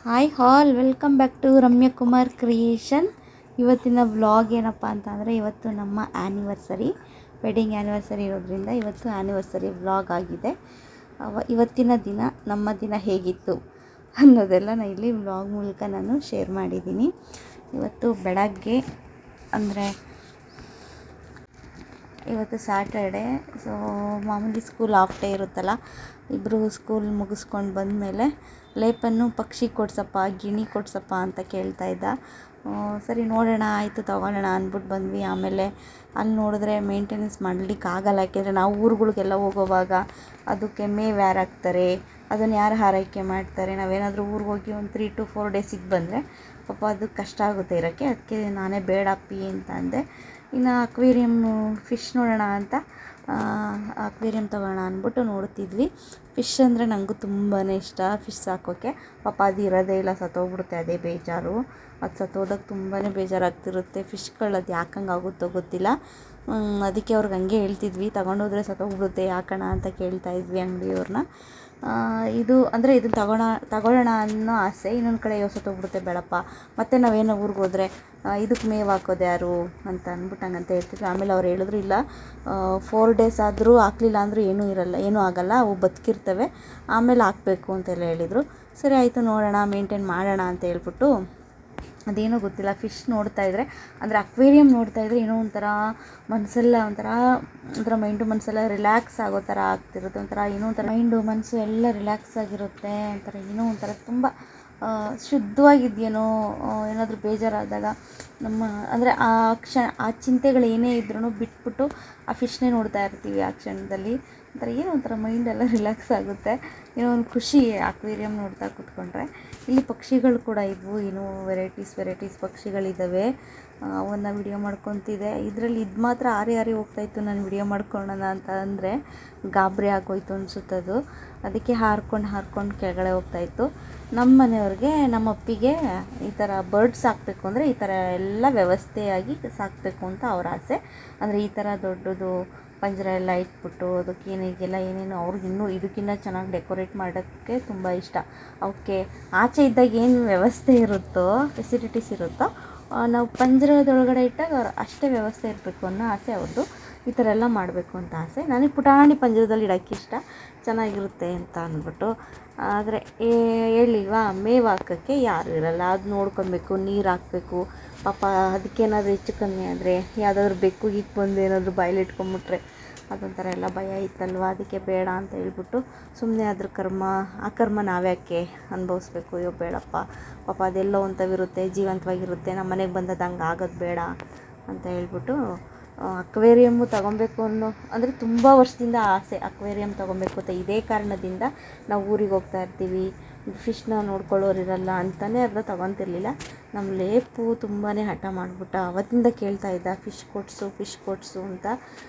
Hi all welcome back to Ramya Kumar creation. ಇವತ್ತಿನ vlog ಏನಪ್ಪ ಅಂತಂದರೆ, ಇವತ್ತು ನಮ್ಮ ಆ್ಯನಿವರ್ಸರಿ, ವೆಡ್ಡಿಂಗ್ ಆ್ಯನಿವರ್ಸರಿ ಇರೋದ್ರಿಂದ ಇವತ್ತು ಆ್ಯನಿವರ್ಸರಿ ವ್ಲಾಗ್ ಆಗಿದೆ. ಇವತ್ತಿನ ದಿನ, ನಮ್ಮ ದಿನ ಹೇಗಿತ್ತು ಅನ್ನೋದೆಲ್ಲ ನಾನು ಇಲ್ಲಿ ವ್ಲಾಗ್ ಮೂಲಕ ನಾನು ಶೇರ್ ಮಾಡಿದ್ದೀನಿ. ಇವತ್ತು ಬೆಳಗ್ಗೆ ಅಂದರೆ ಇವತ್ತು ಸ್ಯಾಟರ್ಡೆ, ಸೊ ಮಾಮೂಲಿ ಸ್ಕೂಲ್ ಆಫ್ ಡೇ ಇರುತ್ತಲ್ಲ, ಇಬ್ಬರು ಸ್ಕೂಲ್ ಮುಗಿಸ್ಕೊಂಡು ಬಂದಮೇಲೆ ಲೇಪನ್ನು ಪಕ್ಷಿ ಕೊಡ್ಸಪ್ಪ, ಗಿಣಿ ಕೊಡ್ಸಪ್ಪ ಅಂತ ಕೇಳ್ತಾಯಿದ್ದ. ಸರಿ ನೋಡೋಣ ಆಯಿತು ತೊಗೊಳ್ಳೋಣ ಅಂದ್ಬಿಟ್ಟು ಬಂದ್ವಿ. ಆಮೇಲೆ ಅಲ್ಲಿ ನೋಡಿದ್ರೆ ಮೇಂಟೆನೆನ್ಸ್ ಮಾಡಲಿಕ್ಕೆ ಆಗಲ್ಲ, ಯಾಕೆಂದರೆ ನಾವು ಊರುಗಳಿಗೆಲ್ಲ ಹೋಗೋವಾಗ ಅದಕ್ಕೆ ಮೇವು ಯಾರು ಹಾಕ್ತಾರೆ, ಅದನ್ನು ಯಾರು ಆರೈಕೆ ಮಾಡ್ತಾರೆ. ನಾವೇನಾದರೂ ಊರಿಗೆ ಹೋಗಿ ಒಂದು 3 to 4 ಡೇಸಿಗೆ ಬಂದರೆ ಪಾಪ ಅದು ಕಷ್ಟ ಆಗುತ್ತೆ ಇರೋಕ್ಕೆ. ಅದಕ್ಕೆ ನಾನೇ ಬೇಡ ಅಪ್ಪಿ ಅಂತ ಅಂದೆ. ಇನ್ನು ಅಕ್ವೇರಿಯಮ್ಮು ಫಿಶ್ ನೋಡೋಣ ಅಂತ ಅಕ್ವೇರಿಯಮ್ ತೊಗೋಣ ಅಂದ್ಬಿಟ್ಟು ನೋಡ್ತಿದ್ವಿ. ಫಿಶ್ ಅಂದರೆ ನನಗೂ ತುಂಬಾ ಇಷ್ಟ, ಫಿಶ್ ಸಾಕೋಕ್ಕೆ. ಪಾಪ ಅದು ಇರೋದೇ ಇಲ್ಲ, ಸತ್ತೋಗ್ಬಿಡುತ್ತೆ, ಅದೇ ಬೇಜಾರು. ಅದು ಸತ್ತೋದಾಗ ತುಂಬಾ ಬೇಜಾರಾಗ್ತಿರುತ್ತೆ. ಫಿಶ್ಗಳು ಅದು ಯಾಕಂಗೆ ಆಗುತ್ತೋ ಗೊತ್ತಿಲ್ಲ. ಅದಕ್ಕೆ ಅವ್ರಿಗೆ ಹಂಗೆ ಹೇಳ್ತಿದ್ವಿ, ತಗೊಂಡೋದ್ರೆ ಸತ್ತೋಗ್ಬಿಡುತ್ತೆ ಯಾಕಣ ಅಂತ ಕೇಳ್ತಾಯಿದ್ವಿ ಅಂಗಡಿಯವ್ರನ್ನ. ಇದು ಅಂದರೆ ಇದನ್ನು ತಗೊಳ್ಳೋಣ ಅನ್ನೋ ಆಸೆ. ಇನ್ನೊಂದು ಕಡೆ ಸತ್ತೋಗ್ಬಿಡುತ್ತೆ ಬೇಡಪ್ಪ, ಮತ್ತು ನಾವೇನೋ ಊರಿಗೆ ಹೋದರೆ ಇದಕ್ಕೆ ಮೇವು ಹಾಕೋದು ಯಾರು ಅಂತ ಅಂದ್ಬಿಟ್ಟು ಹಂಗಂತ ಹೇಳ್ತಿದ್ವಿ. ಆಮೇಲೆ ಅವ್ರು ಹೇಳಿದ್ರು, ಇಲ್ಲ 4 ಡೇಸ್ ಆದರೂ ಹಾಕಲಿಲ್ಲ ಅಂದರೂ ಏನೂ ಇರಲ್ಲ, ಏನೂ ಆಗೋಲ್ಲ, ಅವು ಬದುಕಿರ್ತವೆ, ಆಮೇಲೆ ಹಾಕಬೇಕು ಅಂತೆಲ್ಲ ಹೇಳಿದರು. ಸರಿ ಆಯಿತು ನೋಡೋಣ, ಮೇಂಟೈನ್ ಮಾಡೋಣ ಅಂತ ಹೇಳ್ಬಿಟ್ಟು, ಅದೇನೋ ಗೊತ್ತಿಲ್ಲ, ಫಿಶ್ ನೋಡ್ತಾಯಿದ್ರೆ ಅಂದರೆ ಅಕ್ವೇರಿಯಮ್ ನೋಡ್ತಾಯಿದ್ರೆ ಏನೋ ಒಂಥರ ಮನಸ್ಸೆಲ್ಲ ಒಂಥರ ಮೈಂಡು ಮನಸ್ಸೆಲ್ಲ ರಿಲ್ಯಾಕ್ಸ್ ಆಗೋ ಥರ ಆಗ್ತಿರುತ್ತೆ. ಒಂಥರ ಏನೋ ಒಂಥರ ಮೈಂಡು ಮನಸ್ಸು ಎಲ್ಲ ರಿಲ್ಯಾಕ್ಸ್ ಆಗಿರುತ್ತೆ. ಒಂಥರ ಏನೋ ಒಂಥರ ತುಂಬ ಶುದ್ಧವಾಗಿದೆಯೇನೋ. ಏನಾದರೂ ಬೇಜಾರಾದಾಗ ನಮ್ಮ ಅಂದರೆ ಆ ಚಿಂತೆಗಳು ಏನೇ ಇದ್ರೂ ಬಿಟ್ಬಿಟ್ಟು ಆ ಫಿಶ್ನೇ ನೋಡ್ತಾ ಇರ್ತೀವಿ ಆ ಕ್ಷಣದಲ್ಲಿ. ಒಂಥರ ಏನೋ ಒಂಥರ ಮೈಂಡೆಲ್ಲ ರಿಲ್ಯಾಕ್ಸ್ ಆಗುತ್ತೆ, ಏನೋ ಒಂದು ಖುಷಿ ಅಕ್ವೇರಿಯಮ್ ನೋಡ್ತಾ ಕೂತ್ಕೊಂಡ್ರೆ. ಇಲ್ಲಿ ಪಕ್ಷಿಗಳು ಕೂಡ ಇದ್ವು, ಏನೋ ವೆರೈಟೀಸ್ ಪಕ್ಷಿಗಳಿದ್ದಾವೆ. ಅವನ್ನ ವಿಡಿಯೋ ಮಾಡ್ಕೊತಿದ್ದೆ. ಇದರಲ್ಲಿ ಇದು ಮಾತ್ರ ಹಾರಿ ಹೋಗ್ತಾಯಿತ್ತು. ನಾನು ವಿಡಿಯೋ ಮಾಡ್ಕೊಳ್ಳೋಣ ಅಂತ ಅಂದರೆ ಗಾಬರಿ ಆಗೋಯ್ತು ಅನಿಸುತ್ತದು. ಅದಕ್ಕೆ ಹಾರ್ಕೊಂಡು ಕೆಳಗಡೆ ಹೋಗ್ತಾಯಿತ್ತು. ನಮ್ಮ ಮನೆಯವ್ರಿಗೆ, ನಮ್ಮ ಅಪ್ಪಿಗೆ ಈ ಥರ ಬರ್ಡ್ಸ್ ಸಾಕಬೇಕು ಅಂದರೆ ಈ ಥರ ಎಲ್ಲ ವ್ಯವಸ್ಥೆಯಾಗಿ ಸಾಕಬೇಕು ಅಂತ ಅವ್ರ ಆಸೆ. ಅಂದರೆ ಈ ಥರ ದೊಡ್ಡದು ಪಂಜರ ಎಲ್ಲ ಇಟ್ಬಿಟ್ಟು ಅದಕ್ಕೆ ಏನೇನು ಅವ್ರಿಗಿನ್ನೂ ಇದಕ್ಕಿಂತ ಚೆನ್ನಾಗಿ ಡೆಕೋರೇಟ್ ಮಾಡೋಕ್ಕೆ ತುಂಬ ಇಷ್ಟ. ಅವಕ್ಕೆ ಆಚೆ ಇದ್ದಾಗ ಏನು ವ್ಯವಸ್ಥೆ ಇರುತ್ತೋ, ಫೆಸಿಲಿಟೀಸ್ ಇರುತ್ತೋ, ನಾವು ಪಂಜರದೊಳಗಡೆ ಇಟ್ಟಾಗ ಅವ್ರು ಅಷ್ಟೇ ವ್ಯವಸ್ಥೆ ಇರಬೇಕು ಅನ್ನೋ ಆಸೆ ಅವ್ರದ್ದು. ಈ ಥರ ಎಲ್ಲ ಮಾಡಬೇಕು ಅಂತ ಆಸೆ. ನನಗೆ ಪುಟಾಣಿ ಪಂಜರದಲ್ಲಿ ಇಡೋಕ್ಕೆ ಇಷ್ಟ, ಚೆನ್ನಾಗಿರುತ್ತೆ ಅಂತ ಅಂದ್ಬಿಟ್ಟು. ಆದರೆ ಹೇಳಿಲ್ವಾ, ಮೇವು ಹಾಕೋಕ್ಕೆ ಯಾರೂ ಇರಲ್ಲ, ಅದು ನೋಡ್ಕೊಬೇಕು, ನೀರು ಹಾಕಬೇಕು. ಪಾಪ ಅದಕ್ಕೇನಾದರೂ ಹೆಚ್ಚು ಕಮ್ಮಿ ಆದರೆ ಯಾವುದಾದ್ರೂ ಬೆಕ್ಕು ಬಂದು ಏನಾದರೂ ಬಾಯಲ್ಲಿ ಇಟ್ಕೊಂಬಿಟ್ರೆ ಅದೊಂಥರ ಎಲ್ಲ ಭಯ ಇತ್ತಲ್ವ. ಅದಕ್ಕೆ ಬೇಡ ಅಂತ ಹೇಳ್ಬಿಟ್ಟು ಸುಮ್ಮನೆ ಅದ್ರ ಆ ಕರ್ಮ ನಾವ್ಯಾಕೆ ಅನುಭವಿಸ್ಬೇಕು. ಅಯ್ಯೋ ಬೇಡಪ್ಪ, ಪಾಪ ಅದೆಲ್ಲೋ ಅಂಥವಿರುತ್ತೆ, ಜೀವಂತವಾಗಿರುತ್ತೆ, ನಮ್ಮ ಮನೆಗೆ ಬಂದದ್ದು ಹಂಗೆ ಆಗೋದು ಬೇಡ ಅಂತ ಹೇಳ್ಬಿಟ್ಟು ಅಕ್ವೇರಿಯಮ್ಮು ತೊಗೊಬೇಕು ಅಂದರೆ ತುಂಬ ವರ್ಷದಿಂದ ಆಸೆ, ಅಕ್ವೇರಿಯಮ್ ತೊಗೊಬೇಕು ಅಂತ. ಇದೇ ಕಾರಣದಿಂದ ನಾವು ಊರಿಗೆ ಹೋಗ್ತಾ ಇರ್ತೀವಿ, ಫಿಶ್ನ ನೋಡ್ಕೊಳ್ಳೋರಿರಲ್ಲ ಅಂತಲೇ ಅರ್ಧ ತೊಗೊತಿರ್ಲಿಲ್ಲ. ನಮ್ಮ ಲೇಪು ತುಂಬಾ ಹಠ ಮಾಡಿಬಿಟ್ಟ, ಅವತ್ತಿಂದ ಕೇಳ್ತಾ ಇದ್ದ ಫಿಶ್ ಕೊಡಿಸು ಅಂತ.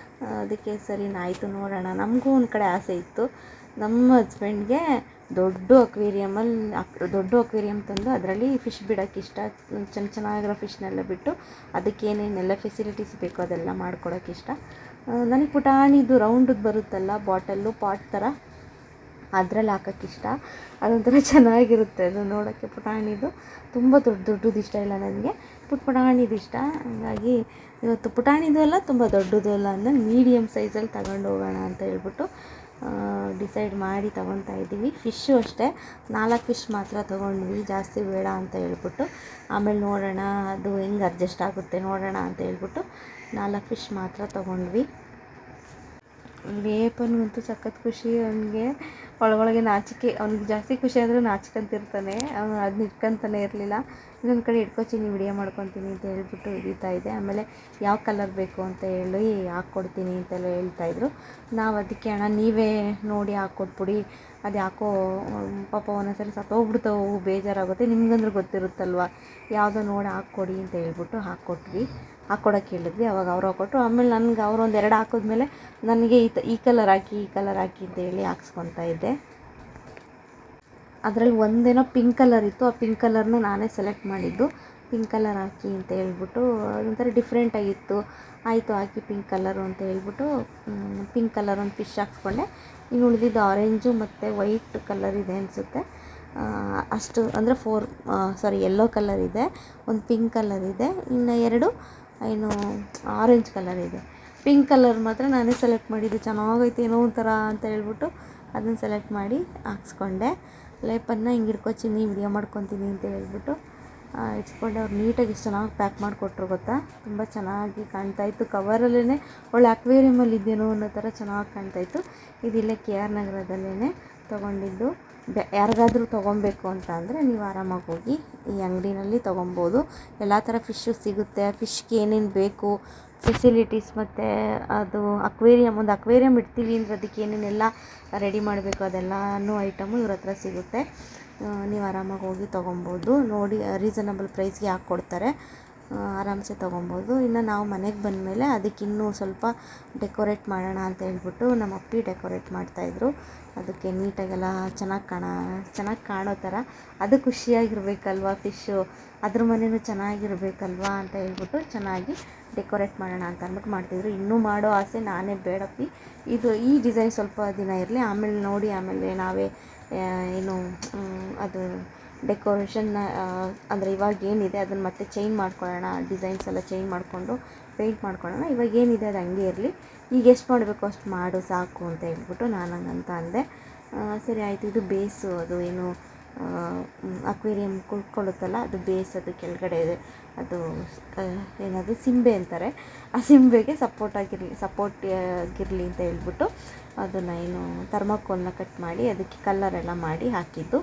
ಅದಕ್ಕೆ ಸರಿ ಆಯಿತು ನೋಡೋಣ. ನಮಗೂ ಒಂದು ಕಡೆ ಆಸೆ ಇತ್ತು. ನಮ್ಮ ಹಸ್ಬೆಂಡ್ಗೆ ದೊಡ್ಡ ಅಕ್ವೇರಿಯಮ್ ತಂದು ಅದರಲ್ಲಿ ಫಿಶ್ ಬಿಡೋಕ್ಕೆ ಇಷ್ಟ. ಚೆನ್ನಾಗಿರೋ ಫಿಶ್ನೆಲ್ಲ ಬಿಟ್ಟು ಅದಕ್ಕೆ ಏನೇನೆಲ್ಲ ಫೆಸಿಲಿಟೀಸ್ ಬೇಕೋ ಅದೆಲ್ಲ ಮಾಡ್ಕೊಡೋಕ್ಕೆ ಇಷ್ಟ. ನನಗೆ ಪುಟಾಣಿದು ರೌಂಡದು ಬರುತ್ತಲ್ಲ ಬಾಟಲ್ಲು, ಪಾಟ್ ಥರ, ಅದರಲ್ಲಿ ಹಾಕೋಕ್ಕಿಷ್ಟ. ಅದೊಂಥರ ಚೆನ್ನಾಗಿರುತ್ತೆ ಅದು ನೋಡೋಕ್ಕೆ. ಪುಟಾಣಿದು ತುಂಬ ದೊಡ್ಡದು ಇಷ್ಟ ಇಲ್ಲ ನನಗೆ, ಪುಟಾಣಿದು ಇಷ್ಟ. ಹಂಗಾಗಿ ಇವತ್ತು ಪುಟಾಣಿದು ಅಲ್ಲ, ತುಂಬ ದೊಡ್ಡದು ಅಲ್ಲ ಅಂದರೆ ಮೀಡಿಯಮ್ ಸೈಜಲ್ಲಿ ತಗೊಂಡು ಹೋಗೋಣ ಅಂತ ಹೇಳ್ಬಿಟ್ಟು ಡಿಸೈಡ್ ಮಾಡಿ ತೊಗೊತಾ ಇದ್ದೀವಿ. ಫಿಶ್ಶು ಅಷ್ಟೇ 4 ಫಿಶ್ ಮಾತ್ರ ತೊಗೊಂಡ್ವಿ, ಜಾಸ್ತಿ ಬೇಡ ಅಂತ ಹೇಳ್ಬಿಟ್ಟು. ಆಮೇಲೆ ನೋಡೋಣ ಅದು ಹೆಂಗೆ ಅಡ್ಜಸ್ಟ್ ಆಗುತ್ತೆ ನೋಡೋಣ ಅಂತ ಹೇಳ್ಬಿಟ್ಟು 4 ಫಿಶ್ ಮಾತ್ರ ತೊಗೊಂಡ್ವಿ. ಲೇಪನಿಗಂತೂ ಸಖತ್ ಖುಷಿ. ಅವನಿಗೆ ಒಳಗೊಳಗೆ ನಾಚಿಕೆ, ಅವ್ನಿಗೆ ಜಾಸ್ತಿ ಖುಷಿ ಅಂದರೆ ನಾಚ್ಕೊಂತಿರ್ತಾನೆ. ಅವನು ಅದನ್ನ ಇಟ್ಕೊತಾನೆ ಇರಲಿಲ್ಲ. ಇನ್ನೊಂದು ಕಡೆ ಇಟ್ಕೊತೀನಿ, ವಿಡಿಯೋ ಮಾಡ್ಕೊತೀನಿ ಅಂತ ಹೇಳ್ಬಿಟ್ಟು ಹಿಡಿತಾ ಇದ್ದೆ. ಆಮೇಲೆ ಯಾವ ಕಲರ್ ಬೇಕು ಅಂತ ಹೇಳಿ ಹಾಕ್ಕೊಡ್ತೀನಿ ಅಂತೆಲ್ಲ ಹೇಳ್ತಾಯಿದ್ರು. ನಾವು ಅದಕ್ಕೆ, ಅಣ್ಣ ನೀವೇ ನೋಡಿ ಹಾಕ್ಕೊಟ್ಬಿಡಿ, ಅದು ಯಾಕೋ ಪಾಪ ಒಂದೊಂದ್ಸರಿ ಸತ್ತೋಗ್ಬಿಡ್ತಾವೆ, ಬೇಜಾರಾಗುತ್ತೆ, ನಿಮ್ಗಂದ್ರೆ ಗೊತ್ತಿರುತ್ತಲ್ವ, ಯಾವುದೋ ನೋಡಿ ಹಾಕ್ಕೊಡಿ ಅಂತ ಹೇಳ್ಬಿಟ್ಟು ಹಾಕ್ಕೊಡೋಕ್ಕೆ ಹೇಳಿದ್ವಿ. ಅವಾಗ ಅವ್ರು ಹಾಕ್ಕೊಟ್ರು. ಆಮೇಲೆ ನನಗೆ ಅವರು 2 ಹಾಕಿದ್ಮೇಲೆ ನನಗೆ ಈ ಕಲರ್ ಹಾಕಿ ಅಂತ ಹೇಳಿ ಹಾಕ್ಸ್ಕೊತಾ ಇದ್ದೆ. ಅದರಲ್ಲಿ ಒಂದೇನೋ ಪಿಂಕ್ ಕಲರ್ ಇತ್ತು, ಆ ಪಿಂಕ್ ಕಲರ್ನ ನಾನೇ ಸೆಲೆಕ್ಟ್ ಮಾಡಿದ್ದು. ಪಿಂಕ್ ಕಲರ್ ಹಾಕಿ ಅಂತ ಹೇಳ್ಬಿಟ್ಟು, ಅದೊಂಥರ ಡಿಫ್ರೆಂಟಾಗಿತ್ತು. ಆಯಿತು ಹಾಕಿ ಪಿಂಕ್ ಕಲರು ಅಂತ ಹೇಳ್ಬಿಟ್ಟು ಪಿಂಕ್ ಕಲರ್ ಒಂದು ಫಿಶ್ ಹಾಕ್ಸ್ಕೊಂಡೆ. ಇನ್ನು ಉಳಿದಿದ್ದು ಆರೆಂಜು ಮತ್ತು ವೈಟ್ ಕಲರ್ ಇದೆ ಅನಿಸುತ್ತೆ, ಅಷ್ಟು ಅಂದರೆ ಯೆಲ್ಲೋ ಕಲರ್ ಇದೆ, ಒಂದು ಪಿಂಕ್ ಕಲರ್ ಇದೆ, ಇನ್ನು 2 ಏನು ಆರೆಂಜ್ ಕಲರ್ ಇದೆ. ಪಿಂಕ್ ಕಲರ್ ಮಾತ್ರ ನಾನೇ ಸೆಲೆಕ್ಟ್ ಮಾಡಿದ್ದು, ಚೆನ್ನಾಗೈತೆ ಏನೋ ಒಂಥರ ಅಂತ ಹೇಳ್ಬಿಟ್ಟು ಅದನ್ನು ಸೆಲೆಕ್ಟ್ ಮಾಡಿ ಹಾಕ್ಸ್ಕೊಂಡೆ. ಲೇಪನ್ನು ಹಿಂಗೆ ಚಿನ್ನಿ ವಿಡಿಯೋ ಮಾಡ್ಕೊತೀನಿ ಅಂತ ಹೇಳ್ಬಿಟ್ಟು ಇಟ್ಸ್ಕೊಂಡೆ. ಅವ್ರು ನೀಟಾಗಿ ಎಷ್ಟು ಚೆನ್ನಾಗಿ ಪ್ಯಾಕ್ ಮಾಡಿಕೊಟ್ರು ಗೊತ್ತಾ, ತುಂಬ ಚೆನ್ನಾಗಿ ಕಾಣ್ತಾಯಿತ್ತು. ಕವರಲ್ಲೇ ಒಳ್ಳೆ ಅಕ್ವೇರಿಯಮಲ್ಲಿ ಇದ್ದೇನೋ ಅನ್ನೋ ಥರ ಚೆನ್ನಾಗಿ ಕಾಣ್ತಾಯಿತ್ತು. ಇದಿಲ್ಲೇ KR ನಗರದಲ್ಲೇ ತೊಗೊಂಡಿದ್ದು. ಯಾರಿಗಾದ್ರೂ ತೊಗೊಬೇಕು ಅಂತ ಅಂದರೆ ನೀವು ಆರಾಮಾಗಿ ಹೋಗಿ ಈ ಅಂಗಡಿನಲ್ಲಿ ತೊಗೊಬೋದು. ಎಲ್ಲ ಥರ ಫಿಶ್ಶು ಸಿಗುತ್ತೆ. ಫಿಶ್ಗೆ ಏನೇನು ಬೇಕು ಫೆಸಿಲಿಟೀಸ್, ಮತ್ತು ಅದು ಒಂದು ಅಕ್ವೇರಿಯಮ್ ಇಡ್ತೀವಿ ಅಂದರೆ ಅದಕ್ಕೆ ಏನೇನೆಲ್ಲ ರೆಡಿ ಮಾಡಬೇಕು ಅದೆಲ್ಲನೂ ಐಟಮು ಇವ್ರ ಹತ್ರ ಸಿಗುತ್ತೆ. ನೀವು ಆರಾಮಾಗಿ ಹೋಗಿ ತೊಗೊಬೋದು. ನೋಡಿ ರೀಸನಬಲ್ ಪ್ರೈಸ್ಗೆ ಹಾಕ್ಕೊಡ್ತಾರೆ, ಆರಾಮ್ಸೆ ತೊಗೊಬೋದು. ಇನ್ನು ನಾವು ಮನೆಗೆ ಬಂದಮೇಲೆ ಅದಕ್ಕೆ ಇನ್ನೂ ಸ್ವಲ್ಪ ಡೆಕೋರೇಟ್ ಮಾಡೋಣ ಅಂತ ಹೇಳ್ಬಿಟ್ಟು ನಮ್ಮ ಅಪ್ಪಿ ಡೆಕೋರೇಟ್ ಮಾಡ್ತಾಯಿದ್ರು. ಅದಕ್ಕೆ ನೀಟಾಗೆಲ್ಲ ಚೆನ್ನಾಗಿ ಕಾಣೋ ಥರ, ಅದು ಖುಷಿಯಾಗಿರ್ಬೇಕಲ್ವ ಫಿಶ್ಶು, ಅದ್ರ ಮನೆಯೂ ಚೆನ್ನಾಗಿರ್ಬೇಕಲ್ವ ಅಂತ ಹೇಳ್ಬಿಟ್ಟು ಚೆನ್ನಾಗಿ ಡೆಕೋರೇಟ್ ಮಾಡೋಣ ಅಂತ ಅಂದ್ಬಿಟ್ಟು ಮಾಡ್ತಿದ್ರು. ಇನ್ನೂ ಮಾಡೋ ಆಸೆ ನಾನೇ, ಬೇಡಪ್ಪಿ ಈ ಡಿಸೈನ್ ಸ್ವಲ್ಪ ದಿನ ಇರಲಿ, ಆಮೇಲೆ ನೋಡಿ ಆಮೇಲೆ ನಾವೇ ಏನು ಅದು ಡೆಕೋರೇಷನ್ನ ಅಂದರೆ ಇವಾಗ ಏನಿದೆ ಅದನ್ನು ಮತ್ತೆ ಚೇಂಜ್ ಮಾಡ್ಕೊಳ್ಳೋಣ, ಡಿಸೈನ್ಸ್ ಎಲ್ಲ ಚೇಂಜ್ ಮಾಡಿಕೊಂಡು ಪೇಂಟ್ ಮಾಡ್ಕೊಳ್ಳೋಣ. ಇವಾಗ ಏನಿದೆ ಅದು ಹಂಗೆ ಇರಲಿ, ಈಗ ಎಷ್ಟು ಮಾಡಬೇಕು ಅಷ್ಟು ಮಾಡು ಸಾಕು ಅಂತ ಹೇಳ್ಬಿಟ್ಟು ನಾನು ಹಂಗಂತ ಅಂದೆ. ಸರಿ ಆಯಿತು. ಇದು ಬೇಸು, ಅದು ಏನು ಅಕ್ವೇರಿಯಮ್ ಕುಳ್ಕೊಳ್ಳುತ್ತಲ್ಲ ಅದು ಬೇಸ್, ಅದು ಕೆಳಗಡೆ ಇದೆ, ಅದು ಏನದು ಸಿಂಬೆ ಅಂತಾರೆ. ಆ ಸಿಂಬೆಗೆ ಸಪೋರ್ಟ್ ಆಗಿರಲಿ ಅಂತ ಹೇಳ್ಬಿಟ್ಟು ಅದನ್ನು ಏನು ಥರ್ಮಾಕೋಲ್ನ ಕಟ್ ಮಾಡಿ ಅದಕ್ಕೆ ಕಲ್ಲರೆಲ್ಲ ಮಾಡಿ ಹಾಕಿದ್ದು.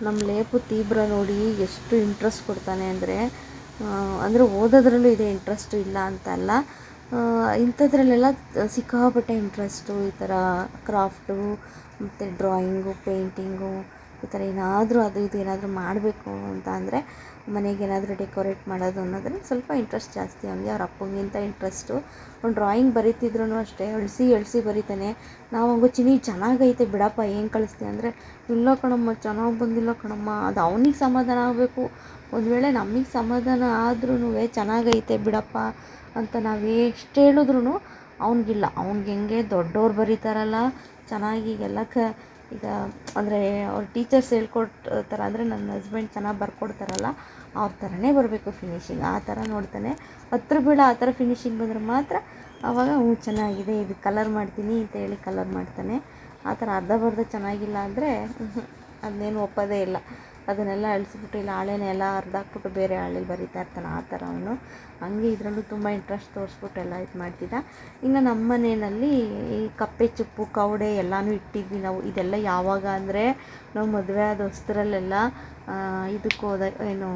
ನಮ್ಮ ಲೇಪು ತೀವ್ರ ನೋಡಿ ಎಷ್ಟು ಇಂಟ್ರೆಸ್ಟ್ ಕೊಡ್ತಾನೆ ಅಂದರೆ ಓದೋದ್ರಲ್ಲೂ ಇದೆ ಇಂಟ್ರೆಸ್ಟು, ಇಲ್ಲ ಅಂತಲ್ಲ, ಇಂಥದ್ರಲ್ಲೆಲ್ಲ ಸಿಕ್ಕಾಪಟ್ಟೆ ಇಂಟ್ರೆಸ್ಟು. ಈ ಥರ ಕ್ರಾಫ್ಟು ಮತ್ತು ಡ್ರಾಯಿಂಗು, ಪೇಂಟಿಂಗು, ಈ ಥರ ಏನಾದರೂ ಅದು ಇದು ಏನಾದರೂ ಮಾಡಬೇಕು ಅಂತ ಅಂದರೆ, ಮನೆಗೇನಾದರೂ ಡೆಕೋರೇಟ್ ಮಾಡೋದು ಅನ್ನೋದ್ರಲ್ಲಿ ಸ್ವಲ್ಪ ಇಂಟ್ರೆಸ್ಟ್ ಜಾಸ್ತಿ ಅವನಿಗೆ. ಅವ್ರ ಅಪ್ಪಂಗಿಂತ ಇಂಟ್ರೆಸ್ಟು. ಅವ್ನು ಡ್ರಾಯಿಂಗ್ ಬರೀತಿದ್ರು ಅಷ್ಟೇ, ಅಳಿಸಿ ಬರೀತಾನೆ. ನಾವು ಹಂಗು ಚಿನ್ನಿ ಚೆನ್ನಾಗೈತೆ ಬಿಡಪ್ಪ, ಏನು ಕಳಿಸ್ತೀಯ ಅಂದರೆ, ಇಲ್ಲ ಕಣಮ್ಮ ಚೆನ್ನಾಗಿ ಬಂದಿಲ್ಲ ಕಣಮ್ಮ. ಅದು ಅವನಿಗೆ ಸಮಾಧಾನ ಆಗಬೇಕು. ಒಂದು ವೇಳೆ ನಮಗೆ ಸಮಾಧಾನ ಆದ್ರೂ ಚೆನ್ನಾಗೈತೆ ಬಿಡಪ್ಪ ಅಂತ ನಾವು ಎಷ್ಟು ಹೇಳಿದ್ರೂ ಅವ್ನಿಗಿಲ್ಲ. ಅವ್ನಿಗೆ ಹೆಂಗೆ ದೊಡ್ಡವ್ರು ಬರೀತಾರಲ್ಲ ಚೆನ್ನಾಗಿ ಈಗ ಅಂದರೆ ಅವ್ರ ಟೀಚರ್ಸ್ ಹೇಳ್ಕೊಡ್ತಾರ, ಅಂದರೆ ನನ್ನ ಹಸ್ಬೆಂಡ್ ಚೆನ್ನಾಗಿ ಬರ್ಕೊಡ್ತಾರಲ್ಲ ಅವ್ರ ಥರನೇ ಬರಬೇಕು ಫಿನಿಶಿಂಗ್, ಆ ಥರ ನೋಡ್ತಾನೆ. ಹತ್ರ ಬೀಳ ಆ ಥರ ಫಿನಿಶಿಂಗ್ ಬಂದರೆ ಮಾತ್ರ ಆವಾಗ ಚೆನ್ನಾಗಿದೆ, ಇದು ಕಲರ್ ಮಾಡ್ತೀನಿ ಅಂತ ಹೇಳಿ ಕಲರ್ ಮಾಡ್ತಾನೆ. ಆ ಥರ ಅರ್ಧಬರ್ಧ ಚೆನ್ನಾಗಿಲ್ಲ ಅಂದರೆ ಅದನ್ನೇನು ಒಪ್ಪೋದೇ ಇಲ್ಲ. ಅದನ್ನೆಲ್ಲ ಅಳಿಸ್ಬಿಟ್ಟು ಇಲ್ಲ ಹಾಳೆನೇ ಎಲ್ಲ ಹರಿದಾಕ್ಬಿಟ್ಟು ಬೇರೆ ಹಾಳೆಲಿ ಬರಿತಾ ಇರ್ತಾನೆ, ಆ ಥರ ಅವನು. ಹಂಗೆ ಇದರಲ್ಲೂ ತುಂಬ ಇಂಟ್ರೆಸ್ಟ್ ತೋರಿಸ್ಬಿಟ್ಟು ಎಲ್ಲ ಇದು ಮಾಡ್ತಿದ್ದ. ಇನ್ನು ನಮ್ಮ ಮನೆಯಲ್ಲಿ ಈ ಕಪ್ಪೆ ಚಿಪ್ಪು, ಕವಡೆ ಎಲ್ಲನೂ ಇಟ್ಟಿದ್ವಿ ನಾವು. ಇದೆಲ್ಲ ಯಾವಾಗ ಅಂದರೆ ನಾವು ಮದುವೆ ಆದ ಹೊಸದ್ರಲ್ಲೆಲ್ಲ ಇದಕ್ಕೆ ಏನು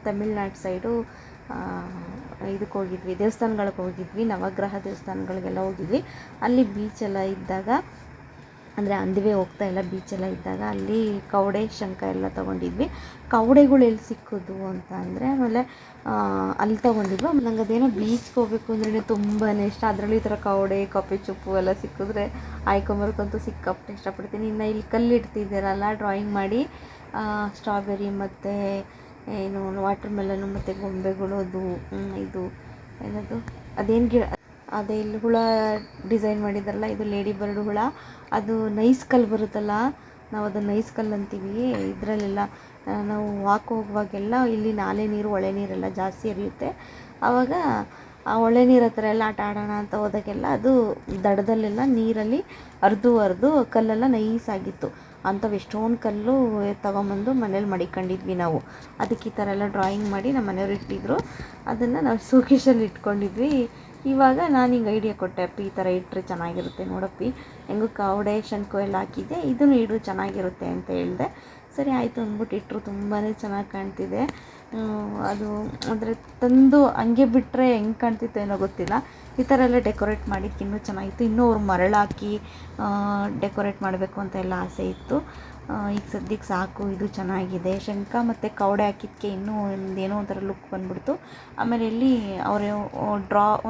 ತಮಿಳ್ನಾಡು ಸೈಡು ಇದಕ್ಕೆ ಹೋಗಿದ್ವಿ, ದೇವಸ್ಥಾನಗಳಿಗೆ ಹೋಗಿದ್ವಿ, ನವಗ್ರಹ ದೇವಸ್ಥಾನಗಳಿಗೆಲ್ಲ ಹೋಗಿದ್ವಿ. ಅಲ್ಲಿ ಬೀಚೆಲ್ಲ ಇದ್ದಾಗ, ಅಂದರೆ ಅಂದಿವೆ ಹೋಗ್ತಾ ಎಲ್ಲ ಬೀಚೆಲ್ಲ ಇದ್ದಾಗ ಅಲ್ಲಿ ಕವಡೆ, ಶಂಖ ಎಲ್ಲ ತೊಗೊಂಡಿದ್ವಿ. ಕವಡೆಗಳು ಎಲ್ಲಿ ಸಿಕ್ಕೋದು ಅಂತ ಅಂದರೆ ಆಮೇಲೆ ಅಲ್ಲಿ ತೊಗೊಂಡಿದ್ವಿ. ನಂಗೆ ಅದೇನೋ ಬೀಚ್ಗೆ ಹೋಗ್ಬೇಕು ಅಂದ್ರೆ ತುಂಬಾ ಇಷ್ಟ. ಅದರಲ್ಲೂ ಈ ಥರ ಕವಡೆ, ಕಪ್ಪೆ ಚುಪ್ಪು ಎಲ್ಲ ಸಿಕ್ಕಿದ್ರೆ ಆಯ್ಕೊಂಬರ್ಕಂತೂ ಸಿಕ್ಕಾಪಟ್ಟೆ ಇಷ್ಟಪಡ್ತೀನಿ. ಇನ್ನು ಇಲ್ಲಿ ಕಲ್ಲಿಡ್ತಿದ್ದಾರಲ್ಲ ಡ್ರಾಯಿಂಗ್ ಮಾಡಿ, ಸ್ಟ್ರಾಬೆರಿ ಮತ್ತು ಏನು ವಾಟರ್ ಮೆಲನು ಮತ್ತು ಗೊಂಬೆಗಳು, ಅದು ಇದು ಏನದು ಅದೇನು ಗಿಡ, ಅದೇ ಇಲ್ಲಿ ಹುಳ ಡಿಸೈನ್ ಮಾಡಿದಾರಲ್ಲ, ಇದು ಲೇಡಿ ಬರ್ಡ್ ಹುಳ. ಅದು ನೈಸ್ ಕಲ್ಲು ಬರುತ್ತಲ್ಲ, ನಾವು ಅದನ್ನು ನೈಸ್ ಕಲ್ಲು ಅಂತೀವಿ. ಇದರಲ್ಲೆಲ್ಲ ನಾವು ವಾಕ್ ಹೋಗುವಾಗೆಲ್ಲ ಇಲ್ಲಿ ನಾಲೆ ನೀರು, ಹೊಳೆ ನೀರೆಲ್ಲ ಜಾಸ್ತಿ ಹರಿಯುತ್ತೆ. ಆವಾಗ ಆ ಹೊಳೆ ನೀರು ಹತ್ರ ಎಲ್ಲ ಆಟ ಆಡೋಣ ಅಂತ ಹೋದಾಗೆಲ್ಲ ಅದು ದಡದಲ್ಲೆಲ್ಲ ನೀರಲ್ಲಿ ಹರಿದು ಕಲ್ಲೆಲ್ಲ ನೈಸಾಗಿತ್ತು. ಅಂಥವು ಎಷ್ಟೊಂದು ಕಲ್ಲು ತೊಗೊಂಬಂದು ಮನೇಲಿ ಮಡಿಕೊಂಡಿದ್ವಿ ನಾವು. ಅದಕ್ಕೆ ಈ ಥರ ಎಲ್ಲ ಡ್ರಾಯಿಂಗ್ ಮಾಡಿ ನಮ್ಮ ಮನೆಯವ್ರು ಇಟ್ಟಿದ್ರು. ಅದನ್ನು ನಾವು ಶೋಕೇಶಲ್ಲಿ ಇಟ್ಕೊಂಡಿದ್ವಿ. ಇವಾಗ ನಾನು ಹಿಂಗೆ ಐಡಿಯಾ ಕೊಟ್ಟೆ, ಅಪ್ಪಿ ಈ ಥರ ಇಟ್ಟರೆ ಚೆನ್ನಾಗಿರುತ್ತೆ ನೋಡಪ್ಪಿ, ಹೆಂಗೂ ಕವಡೆ ಶಂಕು ಎಲ್ಲ ಹಾಕಿದ್ದೆ, ಇದನ್ನು ಇಡು ಚೆನ್ನಾಗಿರುತ್ತೆ ಅಂತ ಹೇಳಿದೆ. ಸರಿ ಆಯಿತು ಅಂದ್ಬಿಟ್ಟು ಇಟ್ಟರು. ತುಂಬಾ ಚೆನ್ನಾಗಿ ಕಾಣ್ತಿದೆ ಅದು. ಅಂದರೆ ತಂದು ಹಂಗೆ ಬಿಟ್ಟರೆ ಹೆಂಗೆ ಕಾಣ್ತಿತ್ತು ಏನೋ ಗೊತ್ತಿಲ್ಲ. ಈ ಥರ ಎಲ್ಲ ಡೆಕೋರೇಟ್ ಮಾಡಿದ್ದಕ್ಕೆ ಇನ್ನೂ ಚೆನ್ನಾಗಿತ್ತು. ಇನ್ನೂ ಅವ್ರು ಮರಳಾಕಿ ಡೆಕೋರೇಟ್ ಮಾಡಬೇಕು ಅಂತ ಎಲ್ಲ ಆಸೆ ಇತ್ತು. ಈಗ ಸದ್ಯಕ್ಕೆ ಸಾಕು, ಇದು ಚೆನ್ನಾಗಿದೆ. ಶಂಖ ಮತ್ತು ಕವಡೆ ಹಾಕಿದ್ದಕ್ಕೆ ಇನ್ನೂ ಏನೋ ಒಂಥರ ಲುಕ್ ಬಂದ್ಬಿಡ್ತು. ಆಮೇಲೆ ಇಲ್ಲಿ ಅವರು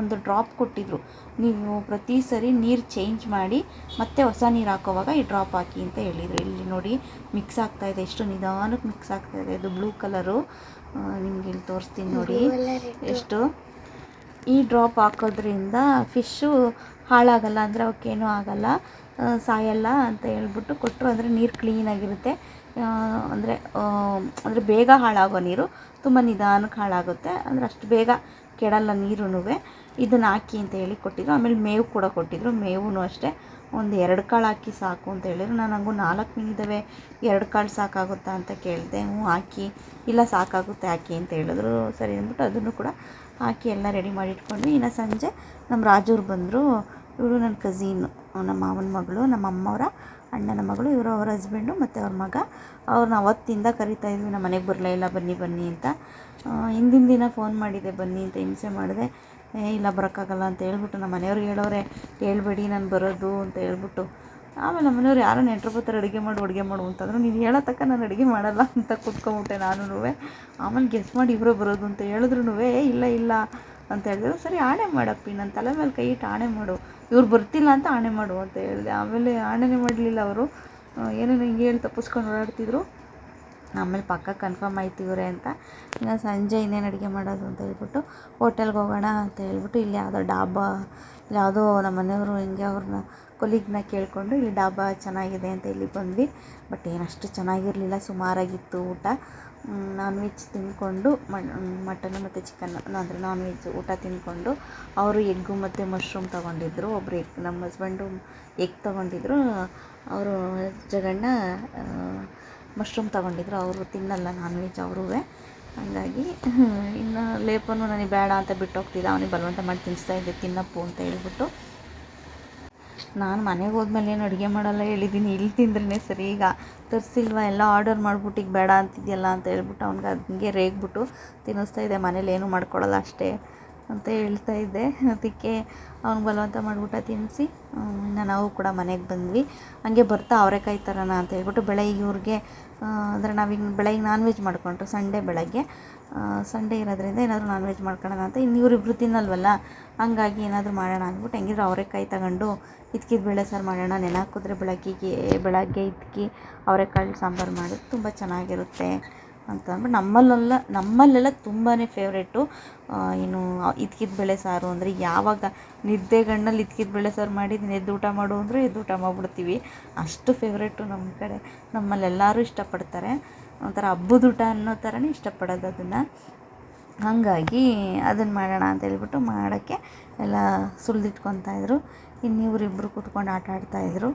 ಒಂದು ಡ್ರಾಪ್ ಕೊಟ್ಟಿದ್ದರು, ನೀವು ಪ್ರತಿ ಸರಿ ನೀರು ಚೇಂಜ್ ಮಾಡಿ ಮತ್ತೆ ಹೊಸ ನೀರು ಹಾಕೋವಾಗ ಈ ಡ್ರಾಪ್ ಹಾಕಿ ಅಂತ ಹೇಳಿದರು. ಇಲ್ಲಿ ನೋಡಿ ಮಿಕ್ಸ್ ಆಗ್ತಾಯಿದೆ, ಎಷ್ಟು ನಿಧಾನಕ್ಕೆ ಮಿಕ್ಸ್ ಆಗ್ತಾಯಿದೆ. ಅದು ಬ್ಲೂ ಕಲರು, ನಿಮ್ಗೆ ಇಲ್ಲಿ ತೋರಿಸ್ತೀನಿ ನೋಡಿ ಎಷ್ಟು. ಈ ಡ್ರಾಪ್ ಹಾಕೋದ್ರಿಂದ ಫಿಶ್ಶು ಹಾಳಾಗಲ್ಲ, ಅಂದರೆ ಅವಕ್ಕೇನೂ ಆಗಲ್ಲ, ಸಾಯಲ್ಲ ಅಂತ ಹೇಳ್ಬಿಟ್ಟು ಕೊಟ್ಟರು. ಅಂದರೆ ನೀರು ಕ್ಲೀನಾಗಿರುತ್ತೆ, ಅಂದರೆ ಬೇಗ ಹಾಳಾಗೋ ನೀರು, ತುಂಬ ನಿಧಾನಕ್ಕೆ ಹಾಳಾಗುತ್ತೆ, ಅಂದರೆ ಅಷ್ಟು ಬೇಗ ಕೆಡಲ್ಲ ನೀರೂ. ಇದನ್ನು ಹಾಕಿ ಅಂತ ಹೇಳಿ ಕೊಟ್ಟಿದ್ರು. ಆಮೇಲೆ ಮೇವು ಕೂಡ ಕೊಟ್ಟಿದ್ರು. ಮೇವೂ ಅಷ್ಟೇ ಒಂದು 2 ಕಾಳು ಹಾಕಿ ಸಾಕು ಅಂತ ಹೇಳಿದ್ರು. ನಾನು ಹಂಗೂ 4 ಮೀನಿದ್ದಾವೆ, 2 ಕಾಳು ಸಾಕಾಗುತ್ತಾ ಅಂತ ಕೇಳಿದೆ. ಹಾಕಿ, ಇಲ್ಲ ಸಾಕಾಗುತ್ತೆ ಹಾಕಿ ಅಂತ ಹೇಳಿದ್ರು. ಸರಿ ಅಂದ್ಬಿಟ್ಟು ಅದನ್ನು ಕೂಡ ಹಾಕಿ ಎಲ್ಲ ರೆಡಿ ಮಾಡಿ ಇಟ್ಕೊಂಡ್ವಿ. ಇನ್ನು ಸಂಜೆ ನಮ್ಮ ರಾಜೂರು ಬಂದರು. ಇವರು ನನ್ನ ಕಝೀನು, ನಮ್ಮ ಮಾವನ ಮಗಳು, ನಮ್ಮ ಅಮ್ಮವರ ಅಣ್ಣನ ಮಗಳು. ಇವರು ಅವ್ರ ಹಸ್ಬೆಂಡು ಮತ್ತು ಅವ್ರ ಮಗ. ಅವ್ರನ್ನ ಅವತ್ತಿಂದ ಕರಿತಾಯಿದ್ವಿ, ನಮ್ಮ ಮನೆಗೆ ಬರಲೇ ಇಲ್ಲ, ಬನ್ನಿ ಬನ್ನಿ ಅಂತ. ಹಿಂದಿನ ದಿನ ಫೋನ್ ಮಾಡಿದೆ ಬನ್ನಿ ಅಂತ, ಹಿಂಸೆ ಮಾಡಿದೆ. ಇಲ್ಲ ಬರೋಕ್ಕಾಗಲ್ಲ ಅಂತ ಹೇಳ್ಬಿಟ್ಟು ನಮ್ಮ ಮನೆಯವ್ರಿಗೆ ಹೇಳೋರೆ, ಹೇಳ್ಬೇಡಿ ನಾನು ಬರೋದು ಅಂತ ಹೇಳ್ಬಿಟ್ಟು. ಆಮೇಲೆ ನಮ್ಮ ಮನೆಯವ್ರು ಯಾರೋ ನೆಂಟ್ರು ಬರ್ತಾರೆ, ಅಡುಗೆ ಮಾಡು ಅಂತಂದ್ರು. ನೀನು ಹೇಳೋ ತಕ್ಕ ನಾನು ಅಡುಗೆ ಮಾಡಲ್ಲ ಅಂತ ಕೂತ್ಕೊಂಬಿಟ್ಟೆ ನಾನು. ಆಮೇಲೆ ಗೆಸ್ ಮಾಡಿ ಇವರೇ ಬರೋದು ಅಂತ ಹೇಳಿದ್ರು. ಇಲ್ಲ ಅಂತ ಹೇಳಿದ್ರು. ಸರಿ ಆಣೆ ಮಾಡಪ್ಪಿ, ನನ್ನ ತಲೆ ಮೇಲೆ ಕೈ ಇಟ್ಟು ಆಣೆ ಮಾಡು, ಇವ್ರು ಬರ್ತಿಲ್ಲ ಅಂತ ಆಣೆ ಮಾಡು ಅಂತ ಹೇಳಿದೆ. ಆಮೇಲೆ ಆಣೆನೇ ಮಾಡಲಿಲ್ಲ ಅವರು, ಏನೇನು ಹಿಂಗೆ ಹೇಳಿ ತಪ್ಪಿಸ್ಕೊಂಡು ಓಡಾಡ್ತಿದ್ರು. ಆಮೇಲೆ ಪಕ್ಕ ಕನ್ಫರ್ಮ್ ಆಯ್ತು ಇವರೇ ಅಂತ. ಇನ್ನು ಸಂಜೆ ಇನ್ನೇನು ಅಡುಗೆ ಮಾಡೋದು ಅಂತ ಹೇಳ್ಬಿಟ್ಟು ಹೋಟೆಲ್ಗೆ ಹೋಗೋಣ ಅಂತ ಹೇಳ್ಬಿಟ್ಟು, ಇಲ್ಲಿ ಯಾವುದೋ ಡಾಬಾ, ಯಾವುದೋ ನಮ್ಮ ಮನೆಯವರು ಹಿಂಗೆ ಅವ್ರನ್ನ ಕೊಲೀಗ್ನ ಕೇಳಿಕೊಂಡು ಇಲ್ಲಿ ಡಾಬಾ ಚೆನ್ನಾಗಿದೆ ಅಂತ ಇಲ್ಲಿ ಬಂದ್ವಿ. ಬಟ್ ಏನಷ್ಟು ಚೆನ್ನಾಗಿರಲಿಲ್ಲ, ಸುಮಾರಾಗಿತ್ತು ಊಟ. ನಾನ್ ವೆಜ್ ತಿಂದ್ಕೊಂಡು ಮಟನ್ನು ಮತ್ತು ಚಿಕನ್ನು, ಅಂದರೆ ನಾನ್ ವೆಜ್ ಊಟ ತಿಂದ್ಕೊಂಡು ಅವರು ಎಗ್ಗು ಮತ್ತು ಮಶ್ರೂಮ್ ತೊಗೊಂಡಿದ್ರು. ಒಬ್ಬರು ಎಗ್, ನಮ್ಮ ಹಸ್ಬೆಂಡು ಎಗ್ ತೊಗೊಂಡಿದ್ರು, ಅವರು ಜಗಣ್ಣ ಮಶ್ರೂಮ್ ತೊಗೊಂಡಿದ್ರು. ಅವರು ತಿನ್ನಲ್ಲ ನಾನ್ ವೆಜ್ ಅವರೂ. ಹಾಗಾಗಿ ಇನ್ನು ಲೇಪನು ನನಗೆ ಬೇಡ ಅಂತ ಬಿಟ್ಟು ಹೋಗ್ತಿದ್ದ, ಅವನಿಗೆ ಬಲವಂತ ಮಾಡಿ ತಿನ್ನಿಸ್ತಾಯಿದ್ದೆ, ತಿನ್ನಪ್ಪು ಅಂತ ಹೇಳ್ಬಿಟ್ಟು. ನಾನು ಮನೆಗೆ ಹೋದ್ಮೇಲೆ ಏನು ಅಡುಗೆ ಮಾಡಲ್ಲ ಹೇಳಿದ್ದೀನಿ, ಇಲ್ಲಿ ತಿಂದ್ರೇ ಸರಿ. ಈಗ ತರಿಸಿಲ್ವ, ಎಲ್ಲ ಆರ್ಡರ್ ಮಾಡಿಬಿಟ್ಟು ಈಗ ಬೇಡ ಅಂತಿದೆಯಲ್ಲ ಅಂತ ಹೇಳ್ಬಿಟ್ಟು ಅವ್ನಿಗೆ ಹಂಗೆ ರೇಗ್ಬಿಟ್ಟು ತಿನ್ನಿಸ್ತಾಯಿದ್ದೆ. ಮನೇಲಿ ಏನೂ ಮಾಡ್ಕೊಳ್ಳಲ್ಲ ಅಷ್ಟೇ ಅಂತ ಹೇಳ್ತಾಯಿದ್ದೆ. ಅದಕ್ಕೆ ಅವ್ನಿಗೆ ಬಲವಂತ ಮಾಡಿಬಿಟ್ಟು ತಿನ್ನಿಸಿ ಇನ್ನು ನಾವು ಕೂಡ ಮನೆಗೆ ಬಂದ್ವಿ. ಹಂಗೆ ಬರ್ತಾ ಅವರೆಕಾಯಿ ತರೋಣ ಅಂತ ಹೇಳ್ಬಿಟ್ಟು ಬೆಳಗ್ಗೆ ಇವ್ರಿಗೆ, ಅಂದರೆ ನಾವೀಗ ಬೆಳಗ್ಗೆ ನಾನ್ ವೆಜ್ ಮಾಡಿಕೊಂಡ್ರು. ಸಂಡೇ ಬೆಳಗ್ಗೆ, ಸಂಡೇ ಇರೋದ್ರಿಂದ ಏನಾದರೂ ನಾನ್ ವೆಜ್ ಮಾಡ್ಕೊಳ್ಳೋಣ ಅಂತ. ಇನ್ನು ಇವರಿಬ್ರು ತಿನ್ನಲ್ವಲ್ಲ, ಹಂಗಾಗಿ ಏನಾದರೂ ಮಾಡೋಣ ಅಂದ್ಬಿಟ್ಟು ಹೆಂಗಿದ್ರು ಅವರೆಕಾಯಿ ತಗೊಂಡು ಇದ್ಕಿದ ಬೇಳೆ ಸಾರು ಮಾಡೋಣ, ನೆನೆ ಹಾಕಿದ್ರೆ ಬೆಳಗ್ಗೆ ಇದ್ಕಿ ಅವರೆಕಾಳು ಸಾಂಬಾರು ಮಾಡೋದು ತುಂಬ ಚೆನ್ನಾಗಿರುತ್ತೆ ಅಂತ ಅಂದ್ಬಿಟ್ಟು. ನಮ್ಮಲ್ಲೆಲ್ಲ ತುಂಬಾ ಫೇವ್ರೇಟು ಏನು ಇದ್ಕಿದ ಬೇಳೆ ಸಾರು. ಅಂದರೆ ಯಾವಾಗ ನಿದ್ದೆಗಣ್ಣಲ್ಲಿ ಇದ್ಕಿದ ಬೇಳೆ ಸಾರು ಮಾಡಿದ್ದು ಎದ್ದು ಊಟ ಮಾಡು ಅಂದರೆ ಎದ್ದು ಊಟ ಮಾಡಿಬಿಡ್ತೀವಿ, ಅಷ್ಟು ಫೇವ್ರೇಟು ನಮ್ಮ ಕಡೆ. ನಮ್ಮಲ್ಲೆಲ್ಲರೂ ಇಷ್ಟಪಡ್ತಾರೆ, ಒಂಥರ ಹಬ್ಬದ ಊಟ ಅನ್ನೋ ಥರನೇ ಇಷ್ಟಪಡೋದು ಅದನ್ನು. ಹಾಗಾಗಿ ಅದನ್ನು ಮಾಡೋಣ ಅಂತ ಹೇಳ್ಬಿಟ್ಟು ಮಾಡೋಕ್ಕೆ ಎಲ್ಲ ಸುಲಿದಿಟ್ಕೊತಾಯಿದ್ರು. ಇನ್ನು ಇವರಿಬ್ಬರು ಕೂತ್ಕೊಂಡು ಆಟ ಆಡ್ತಾಯಿದ್ರು.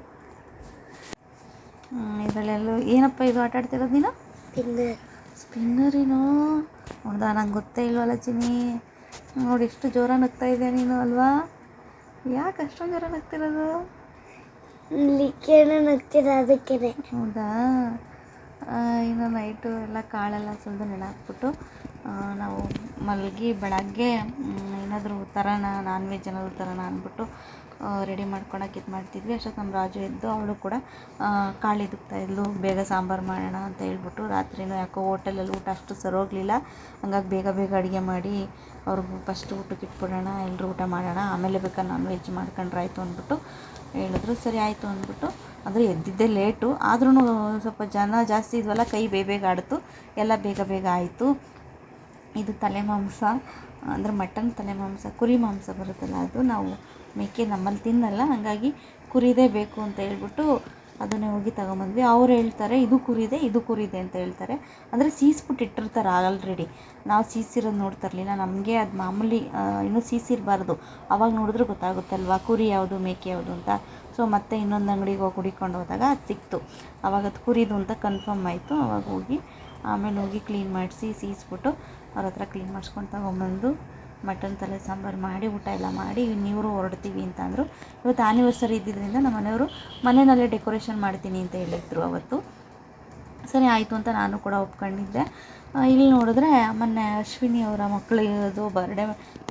ಇದರಲ್ಲೆಲ್ಲೂ ಏನಪ್ಪ ಇದು ಆಟ ಆಡ್ತಿರೋದು ನೀನು? ಸ್ಪಿನ್ನರಿನೋ ನೋಡ್ದ, ನಂಗೆ ಗೊತ್ತೇ ಇಲ್ವಲ್ಲ ಚಿನ್ನಿ. ನೋಡಿ ಎಷ್ಟು ಜೋರ ನಗ್ತಾ ಇದೆಯಾ ನೀನು ಅಲ್ವಾ? ಯಾಕೆ ಅಷ್ಟೊಂದು ಜೋರ ನಗ್ತಿರೋದು? ಅದಕ್ಕೆ. ಹೌದಾ? ಇನ್ನು ನೈಟು ಎಲ್ಲ ಕಾಳೆಲ್ಲ ಸುಲಿದು ನೆನೆ ಹಾಕ್ಬಿಟ್ಟು ನಾವು ಮಲಗಿ ಬೆಳಗ್ಗೆ ಏನಾದರೂ ತರೋಣ, ನಾನ್ ವೆಜ್ ಏನಾದರೂ ತರೋಣ ಅಂದ್ಬಿಟ್ಟು ರೆಡಿ ಮಾಡ್ಕೊಳಕ್ಕೆ ಇದು ಮಾಡ್ತಿದ್ವಿ. ಅಷ್ಟೊತ್ತು ನಮ್ಮ ರಾಜು ಎದ್ದು ಅವಳು ಕೂಡ ಕಾಳು ಇದ್ದಕ್ತಾಯಿದ್ಲು, ಬೇಗ ಸಾಂಬಾರು ಮಾಡೋಣ ಅಂತ ಹೇಳ್ಬಿಟ್ಟು. ರಾತ್ರಿನೂ ಯಾಕೋ ಹೋಟೆಲಲ್ಲಿ ಊಟ ಅಷ್ಟು ಸರೋಗಲಿಲ್ಲ, ಹಂಗಾಗಿ ಬೇಗ ಅಡುಗೆ ಮಾಡಿ ಅವ್ರಿಗೆ ಫಸ್ಟ್ ಊಟಕ್ಕೆ ಇಟ್ಬಿಡೋಣ, ಎಲ್ಲರೂ ಊಟ ಮಾಡೋಣ, ಆಮೇಲೆ ಬೇಕಾದ್ರೆ ನಾನ್ ವೆಜ್ ಮಾಡ್ಕೊಂಡ್ರೆ ಆಯಿತು ಅಂದ್ಬಿಟ್ಟು ಹೇಳಿದ್ರು. ಸರಿ ಆಯಿತು ಅಂದ್ಬಿಟ್ಟು, ಅಂದರೆ ಎದ್ದಿದ್ದೇ ಲೇಟು, ಆದ್ರೂ ಸ್ವಲ್ಪ ಜನ ಜಾಸ್ತಿ ಇದ್ವಲ್ಲ, ಕೈ ಬೇಗ ಆಡಿತು, ಎಲ್ಲ ಬೇಗ ಆಯಿತು. ಇದು ತಲೆ ಮಾಂಸ, ಅಂದರೆ ಮಟನ್ ತಲೆ ಮಾಂಸ, ಕುರಿ ಮಾಂಸ ಬರುತ್ತಲ್ಲ ಅದು. ನಾವು ಮೇಕೆ ನಮ್ಮಲ್ಲಿ ತಿನ್ನಲ್ಲ, ಹಾಗಾಗಿ ಕುರಿದೇ ಬೇಕು ಅಂತ ಹೇಳ್ಬಿಟ್ಟು ಅದನ್ನೇ ಹೋಗಿ ತಗೊಂಬಂದ್ವಿ. ಅವ್ರು ಹೇಳ್ತಾರೆ ಇದು ಕುರಿದೆ ಅಂತ ಹೇಳ್ತಾರೆ. ಅಂದರೆ ಸೀಸ್ಬಿಟ್ಟು ಇಟ್ಟಿರ್ತಾರೆ ಆಲ್ರೆಡಿ, ನಾವು ಸೀಸಿರೋದು ನೋಡ್ತಾ ಇರಲಿಲ್ಲ. ನಮಗೆ ಅದು ಮಾಮೂಲಿ ಇನ್ನೂ ಸೀಸಿರಬಾರ್ದು, ಅವಾಗ ನೋಡಿದ್ರೆ ಗೊತ್ತಾಗುತ್ತಲ್ವ ಕುರಿ ಯಾವುದು ಮೇಕೆ ಯಾವುದು ಅಂತ. ಸೊ ಮತ್ತೆ ಇನ್ನೊಂದು ಅಂಗಡಿಗೆ ಹೋಗಿ ಹುಡುಕೊಂಡು ಹೋದಾಗ ಅದು ಸಿಕ್ತು. ಆವಾಗ ಅದು ಕುರಿದು ಅಂತ ಕನ್ಫರ್ಮ್ ಆಯಿತು. ಅವಾಗ ಹೋಗಿ ಆಮೇಲೆ ಹೋಗಿ ಕ್ಲೀನ್ ಮಾಡಿಸಿ ಸೀಸ್ಬಿಟ್ಟು ಅವ್ರ ಹತ್ರ ಕ್ಲೀನ್ ಮಾಡಿಸ್ಕೊಂಡು ತಗೊಂಬಂದು ಮಟನ್ ತಲೆ ಸಾಂಬಾರು ಮಾಡಿ ಊಟ ಎಲ್ಲ ಮಾಡಿ ಇನ್ನಿವರು ಹೊರಡ್ತೀವಿ ಅಂತ ಅಂದರು. ಇವತ್ತು ಆ್ಯನಿವರ್ಸರಿ ಇದ್ದಿದ್ದರಿಂದ ನಮ್ಮ ಮನೆಯವರು ಮನೆಯಲ್ಲೇ ಡೆಕೋರೇಷನ್ ಮಾಡ್ತೀನಿ ಅಂತ ಹೇಳಿದ್ರು ಅವತ್ತು. ಸರಿ ಆಯಿತು ಅಂತ ನಾನು ಕೂಡ ಒಪ್ಕೊಂಡಿದ್ದೆ. ಇಲ್ಲಿ ನೋಡಿದ್ರೆ ಮೊನ್ನೆ ಅಶ್ವಿನಿ ಅವರ ಮಕ್ಕಳಿದು ಬರ್ಡೇ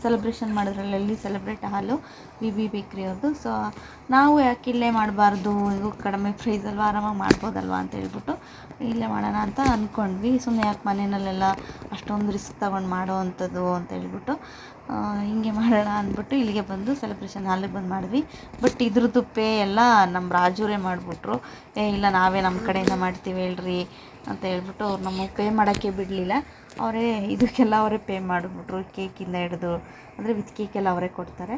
ಸೆಲೆಬ್ರೇಷನ್ ಮಾಡಿದ್ರಲ್ಲ, ಎಲ್ಲಿ ಸೆಲೆಬ್ರೇಟ್ ಹಾಲು BB ಬೇಕ್ರಿ ಅವ್ರದ್ದು. ಸೊ ನಾವು ಯಾಕೆ ಇಲ್ಲೇ ಮಾಡಬಾರ್ದು, ಇದು ಕಡಿಮೆ ಪ್ರೈಸ್ ಅಲ್ವಾ, ಆರಾಮಾಗಿ ಮಾಡ್ಬೋದಲ್ವ ಅಂತ ಹೇಳ್ಬಿಟ್ಟು ಇಲ್ಲೇ ಮಾಡೋಣ ಅಂತ ಅಂದ್ಕೊಂಡ್ವಿ. ಸುಮ್ಮನೆ ಯಾಕೆ ಮನೆಯಲ್ಲೆಲ್ಲ ಅಷ್ಟೊಂದು ರಿಸ್ಕ್ ತೊಗೊಂಡು ಮಾಡೋ ಅಂಥದ್ದು ಅಂತ ಹೇಳ್ಬಿಟ್ಟು ಹಿಂಗೆ ಮಾಡೋಣ ಅಂದ್ಬಿಟ್ಟು ಇಲ್ಲಿಗೆ ಬಂದು ಸೆಲೆಬ್ರೇಷನ್ ಹಾಲಿಗೆ ಬಂದು ಮಾಡಿದ್ವಿ. ಬಟ್ ಇದ್ರದ್ದು ಪೇ ಎಲ್ಲ ನಮ್ಮ ರಾಜೂರೇ ಮಾಡಿಬಿಟ್ರು. ಇಲ್ಲ ನಾವೇ ನಮ್ಮ ಕಡೆಯಿಂದ ಮಾಡ್ತೀವಿ ಹೇಳ್ರಿ ಅಂತ ಹೇಳ್ಬಿಟ್ಟು ಅವ್ರು ನಮಗೆ ಪೇ ಮಾಡೋಕ್ಕೆ ಬಿಡಲಿಲ್ಲ. ಇದಕ್ಕೆಲ್ಲ ಅವರೇ ಪೇ ಮಾಡಿಬಿಟ್ರು, ಕೇಕಿಂದ ಹಿಡಿದು, ಅಂದರೆ ವಿತ್ ಕೇಕೆಲ್ಲ ಅವರೇ ಕೊಡ್ತಾರೆ.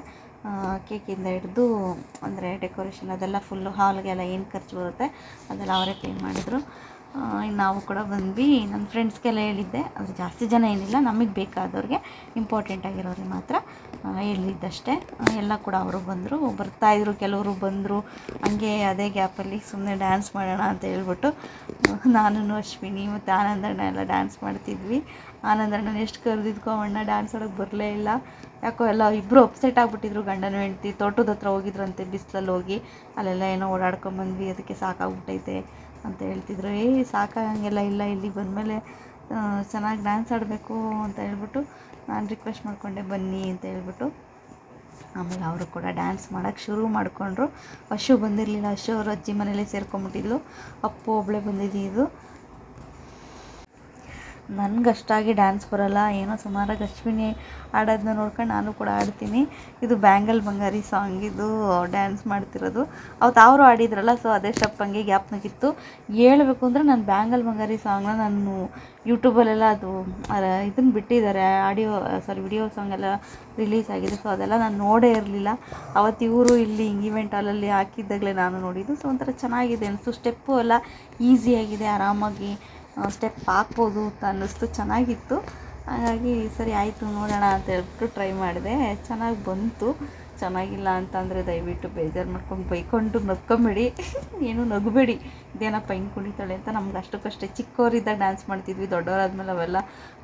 ಕೇಕಿಂದ ಹಿಡಿದು ಅಂದರೆ ಡೆಕೋರೇಷನ್ ಅದೆಲ್ಲ ಫುಲ್ಲು ಹಾಲ್ಗೆಲ್ಲ ಏನು ಖರ್ಚು ಬರುತ್ತೆ ಅದೆಲ್ಲ ಅವರೇ ಪೇ ಮಾಡಿದರು. ನಾವು ಕೂಡ ಬಂದ್ವಿ. ನನ್ನ ಫ್ರೆಂಡ್ಸ್ಗೆಲ್ಲ ಹೇಳಿದ್ದೆ, ಅದು ಜಾಸ್ತಿ ಜನ ಏನಿಲ್ಲ, ನಮಗೆ ಬೇಕಾದವ್ರಿಗೆ ಇಂಪಾರ್ಟೆಂಟ್ ಆಗಿರೋರಿಗೆ ಮಾತ್ರ ಹೇಳಿದ್ದಷ್ಟೇ. ಎಲ್ಲ ಕೂಡ ಅವರು ಬಂದರು, ಬರ್ತಾಯಿದ್ರು, ಕೆಲವರು ಬಂದರು. ಹಂಗೆ ಅದೇ ಗ್ಯಾಪಲ್ಲಿ ಸುಮ್ಮನೆ ಡ್ಯಾನ್ಸ್ ಮಾಡೋಣ ಅಂತ ಹೇಳ್ಬಿಟ್ಟು ನಾನು ಅಶ್ವಿನಿ ಮತ್ತು ಆನಂದಣ್ಣ ಎಲ್ಲ ಡ್ಯಾನ್ಸ್ ಮಾಡ್ತಿದ್ವಿ. ಆನಂದಣ್ಣನ ಎಷ್ಟು ಕರೆದಿದ್ಕೋ ಅಣ್ಣ ಡ್ಯಾನ್ಸ್ ಆಡೋಕ್ಕೆ ಬರಲೇ ಇಲ್ಲ. ಯಾಕೋ ಎಲ್ಲ ಇಬ್ಬರು ಅಪ್ಸೆಟ್ ಆಗಿಬಿಟ್ಟಿದ್ರು. ಗಂಡನ ಹೆಂಡ್ತಿ ತೋಟದ ಹತ್ರ ಹೋಗಿದ್ರಂತೆ, ಬಿಸಿಲಲ್ಲಿ ಹೋಗಿ ಅಲ್ಲೆಲ್ಲ ಏನೋ ಓಡಾಡ್ಕೊಂಬಂದ್ವಿ, ಅದಕ್ಕೆ ಸಾಕಾಗ್ಬಿಟ್ಟೈತೆ ಅಂತ ಹೇಳ್ತಿದ್ರು. ಸಾಕಾಗಂಗೆಲ್ಲ ಇಲ್ಲ, ಇಲ್ಲಿ ಬಂದಮೇಲೆ ಚೆನ್ನಾಗಿ ಡ್ಯಾನ್ಸ್ ಆಡಬೇಕು ಅಂತ ಹೇಳ್ಬಿಟ್ಟು ನಾನು ರಿಕ್ವೆಸ್ಟ್ ಮಾಡಿಕೊಂಡೆ, ಬನ್ನಿ ಅಂತ ಹೇಳ್ಬಿಟ್ಟು. ಆಮೇಲೆ ಅವರು ಕೂಡ ಡ್ಯಾನ್ಸ್ ಮಾಡೋಕ್ಕೆ ಶುರು ಮಾಡಿಕೊಂಡ್ರು. ಅಶು ಬಂದಿರಲಿಲ್ಲ, ಅಶು ಅವ್ರ ಅಜ್ಜಿ ಮನೇಲೇ ಸೇರ್ಕೊಂಬಿಟ್ಟಿದ್ಲು. ಅಪ್ಪು ಒಬ್ಬಳೇ ಬಂದಿದ್ದು. ನನಗಷ್ಟಾಗಿ ಡ್ಯಾನ್ಸ್ ಬರೋಲ್ಲ, ಏನೋ ಸುಮಾರಾಗಿ ಅಶ್ವಿನಿ ಆಡೋದನ್ನ ನೋಡ್ಕೊಂಡು ನಾನು ಕೂಡ ಆಡ್ತೀನಿ. ಇದು ಬ್ಯಾಂಗಲ್ ಬಂಗಾರಿ ಸಾಂಗ್, ಇದು ಡ್ಯಾನ್ಸ್ ಮಾಡ್ತಿರೋದು. ಅವತ್ತು ಅವರು ಆಡಿದ್ರಲ್ಲ, ಸೊ ಅದೇ ಸ್ಟೆಪ್ ಹಂಗೆ ಗ್ಯಾಪ್ನಾಗಿತ್ತು. ಹೇಳಬೇಕು ಅಂದರೆ ನಾನು ಬ್ಯಾಂಗಲ್ ಬಂಗಾರಿ ಸಾಂಗ್ನ ನಾನು ಯೂಟ್ಯೂಬಲ್ಲೆಲ್ಲ ಅದು ಇದನ್ನು ಬಿಟ್ಟಿದ್ದಾರೆ, ವಿಡಿಯೋ ಸಾಂಗ್ ಎಲ್ಲ ರಿಲೀಸ್ ಆಗಿದೆ. ಸೊ ಅದೆಲ್ಲ ನಾನು ನೋಡೇ ಇರಲಿಲ್ಲ. ಅವತ್ತು ಇವರು ಇಲ್ಲಿ ಈವೆಂಟ್ ಹಾಲಲ್ಲಿ ಹಾಕಿದ್ದಾಗಲೇ ನಾನು ನೋಡಿದ್ದು. ಸೊ ಒಂಥರ ಚೆನ್ನಾಗಿದೆ ಅನಿಸ್ತು. ಸ್ಟೆಪ್ಪು ಎಲ್ಲ ಈಸಿಯಾಗಿದೆ, ಆರಾಮಾಗಿ ಸ್ಟೆಪ್ ಹಾಕ್ಬೋದು ಅಂತ ಅನ್ನಿಸ್ತು, ಚೆನ್ನಾಗಿತ್ತು. ಹಾಗಾಗಿ ಸರಿ ಆಯಿತು ನೋಡೋಣ ಅಂತ ಹೇಳ್ಬಿಟ್ಟು ಟ್ರೈ ಮಾಡಿದೆ. ಚೆನ್ನಾಗಿ ಬಂತು. ಚೆನ್ನಾಗಿಲ್ಲ ಅಂತಂದರೆ ದಯವಿಟ್ಟು ಬೇಜಾರು ಮಾಡ್ಕೊಂಡು ಬೈಕೊಂಡು ನಗ್ಕೊಂಬೇಡಿ, ಏನೂ ನಗಬೇಡಿ. ಇದೇನಪ್ಪ ಹಿಂಗೆ ಕುಣಿತಾಳೆ ಅಂತ. ನಮ್ಗೆ ಅಷ್ಟಕ್ಕಷ್ಟೇ ಚಿಕ್ಕವರಿದ್ದಾಗ ಡ್ಯಾನ್ಸ್ ಮಾಡ್ತಿದ್ವಿ, ದೊಡ್ಡವರಾದ್ಮೇಲೆ ಅವೆಲ್ಲ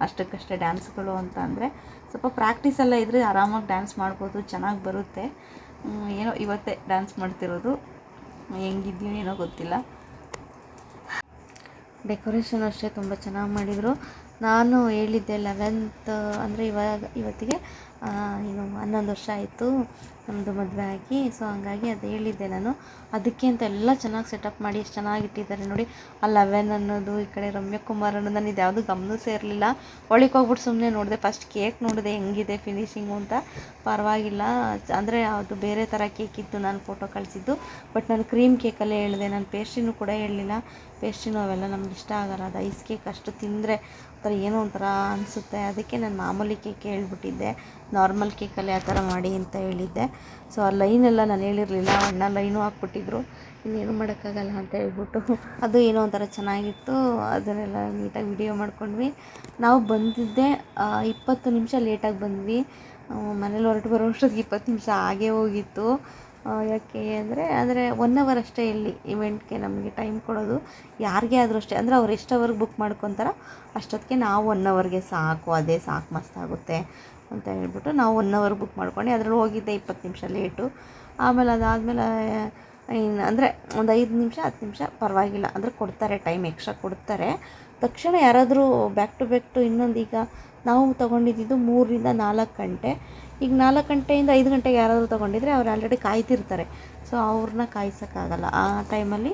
ಅಷ್ಟಕ್ಕಷ್ಟೇ ಡ್ಯಾನ್ಸ್ಗಳು ಅಂತ ಅಂದರೆ ಸ್ವಲ್ಪ ಪ್ರಾಕ್ಟೀಸ್ ಎಲ್ಲ ಇದ್ದರೆ ಆರಾಮಾಗಿ ಡ್ಯಾನ್ಸ್ ಮಾಡ್ಬೋದು, ಚೆನ್ನಾಗಿ ಬರುತ್ತೆ. ಏನೋ ಇವತ್ತೇ ಡ್ಯಾನ್ಸ್ ಮಾಡ್ತಿರೋದು, ಹೆಂಗಿದ್ಯೋ ಏನೋ ಗೊತ್ತಿಲ್ಲ. ಡೆಕೋರೇಷನ್ ಅಷ್ಟೇ ತುಂಬ ಚೆನ್ನಾಗಿ ಮಾಡಿದರು. ನಾನು ಹೇಳಿದ್ದೆ 11th ಅಂದರೆ ಇವತ್ತಿಗೆ 11 ವರ್ಷ ಆಯಿತು ನಮ್ಮದು ಮದುವೆ ಆಗಿ. ಸೊ ಹಂಗಾಗಿ ಅದು ಹೇಳಿದ್ದೆ ನಾನು. ಅದಕ್ಕೆ ಅಂತ ಎಲ್ಲ ಚೆನ್ನಾಗಿ ಸೆಟಪ್ ಮಾಡಿ ಎಷ್ಟು ಚೆನ್ನಾಗಿ ಇಟ್ಟಿದ್ದಾರೆ ನೋಡಿ. ಆ 11 ಅನ್ನೋದು, ಈ ಕಡೆ ರಮ್ಯಕುಮಾರ್ ಅನ್ನೋದು, ನಾನು ಇದು ಯಾವುದು ಗಮನಿಸೇ ಇರಲಿಲ್ಲ. ಒಳಗೆ ಹೋಗ್ಬಿಟ್ಟು ಸುಮ್ಮನೆ ನೋಡಿದೆ, ಫಸ್ಟ್ ಕೇಕ್ ನೋಡಿದೆ ಹೆಂಗಿದೆ ಫಿನಿಶಿಂಗು ಅಂತ. ಪರವಾಗಿಲ್ಲ, ಅಂದರೆ ಅದು ಬೇರೆ ಥರ ಕೇಕ್ ಇತ್ತು ನಾನು ಫೋಟೋ ಕಳಿಸಿದ್ದು. ಬಟ್ ನಾನು ಕ್ರೀಮ್ ಕೇಕಲ್ಲೇ ಹೇಳಿದೆ, ನಾನು ಪೇಸ್ಟ್ರಿನೂ ಕೂಡ ಹೇಳಲಿಲ್ಲ. ಪೇಸ್ಟ್ರಿನೂ ಅವೆಲ್ಲ ನಮ್ಗೆ ಇಷ್ಟ ಆಗಲ್ಲ, ಅದು ಐಸ್ ಕೇಕ್ ಅಷ್ಟು ತಿಂದರೆ ಒಂಥರ ಏನೋ ಒಂಥರ ಅನಿಸುತ್ತೆ. ಅದಕ್ಕೆ ನಾನು ಮಾಮೂಲಿ ಕೇಕ್ ಹೇಳ್ಬಿಟ್ಟಿದ್ದೆ, ನಾರ್ಮಲ್ ಕೇಕಲ್ಲಿ ಆ ಥರ ಮಾಡಿ ಅಂತ ಹೇಳಿದ್ದೆ. ಸೊ ಆ ಲೈನೆಲ್ಲ ನಾನು ಹೇಳಿರಲಿಲ್ಲ, ಅಣ್ಣ ಲೈನು ಹಾಕ್ಬಿಟ್ಟಿದ್ರು, ಇನ್ನೇನು ಮಾಡೋಕ್ಕಾಗಲ್ಲ ಅಂತ ಹೇಳ್ಬಿಟ್ಟು. ಅದು ಏನೋ ಒಂಥರ ಚೆನ್ನಾಗಿತ್ತು. ಅದನ್ನೆಲ್ಲ ನೀಟಾಗಿ ವಿಡಿಯೋ ಮಾಡ್ಕೊಂಡ್ವಿ. ನಾವು ಬಂದಿದ್ದೆ 20 ನಿಮಿಷ ಲೇಟಾಗಿ ಬಂದ್ವಿ. ಮನೇಲಿ ಹೊರಟು ಬರೋ ಅಷ್ಟೊತ್ತಿಗೆ 20 ನಿಮಿಷ ಆಗೇ ಹೋಗಿತ್ತು. ಯಾಕೆ ಅಂದರೆ 1 ಅವರ್ ಅಷ್ಟೇ ಇಲ್ಲಿ ಇವೆಂಟ್ಗೆ ನಮಗೆ ಟೈಮ್ ಕೊಡೋದು. ಯಾರಿಗೇ ಆದರೂ ಅಷ್ಟೇ, ಅಂದರೆ ಅವ್ರು ಎಷ್ಟು ಅವರ್ಗೆ ಬುಕ್ ಮಾಡ್ಕೊತಾರೋ ಅಷ್ಟೊತ್ತಿಗೆ ನಾವು 1 ಅವರ್ಗೆ ಸಾಕು, ಅದೇ ಸಾಕು ಮಸ್ತಾಗುತ್ತೆ ಅಂತ ಹೇಳ್ಬಿಟ್ಟು ನಾವು 1 ಅವರ್ ಬುಕ್ ಮಾಡ್ಕೊಂಡು ಅದರಲ್ಲಿ ಹೋಗಿದ್ದೆ 20 ನಿಮಿಷ ಲೇಟು. ಆಮೇಲೆ ಅದಾದಮೇಲೆ ಅಂದರೆ ಒಂದು 5 ನಿಮಿಷ 10 ನಿಮಿಷ ಪರವಾಗಿಲ್ಲ, ಅಂದರೆ ಕೊಡ್ತಾರೆ, ಟೈಮ್ ಎಕ್ಸ್ಟ್ರಾ ಕೊಡ್ತಾರೆ. ತಕ್ಷಣ ಯಾರಾದರೂ ಬ್ಯಾಕ್ ಟು ಇನ್ನೊಂದು, ಈಗ ನಾವು ತೊಗೊಂಡಿದ್ದು 3 ರಿಂದ 4 ಗಂಟೆ. ಈಗ 4 ಗಂಟೆಯಿಂದ 5 ಗಂಟೆಗೆ ಯಾರಾದರೂ ತೊಗೊಂಡಿದ್ರೆ ಅವ್ರು ಆಲ್ರೆಡಿ ಕಾಯ್ತಿರ್ತಾರೆ. ಸೊ ಅವ್ರನ್ನ ಕಾಯಿಸೋಕ್ಕಾಗಲ್ಲ. ಆ ಟೈಮಲ್ಲಿ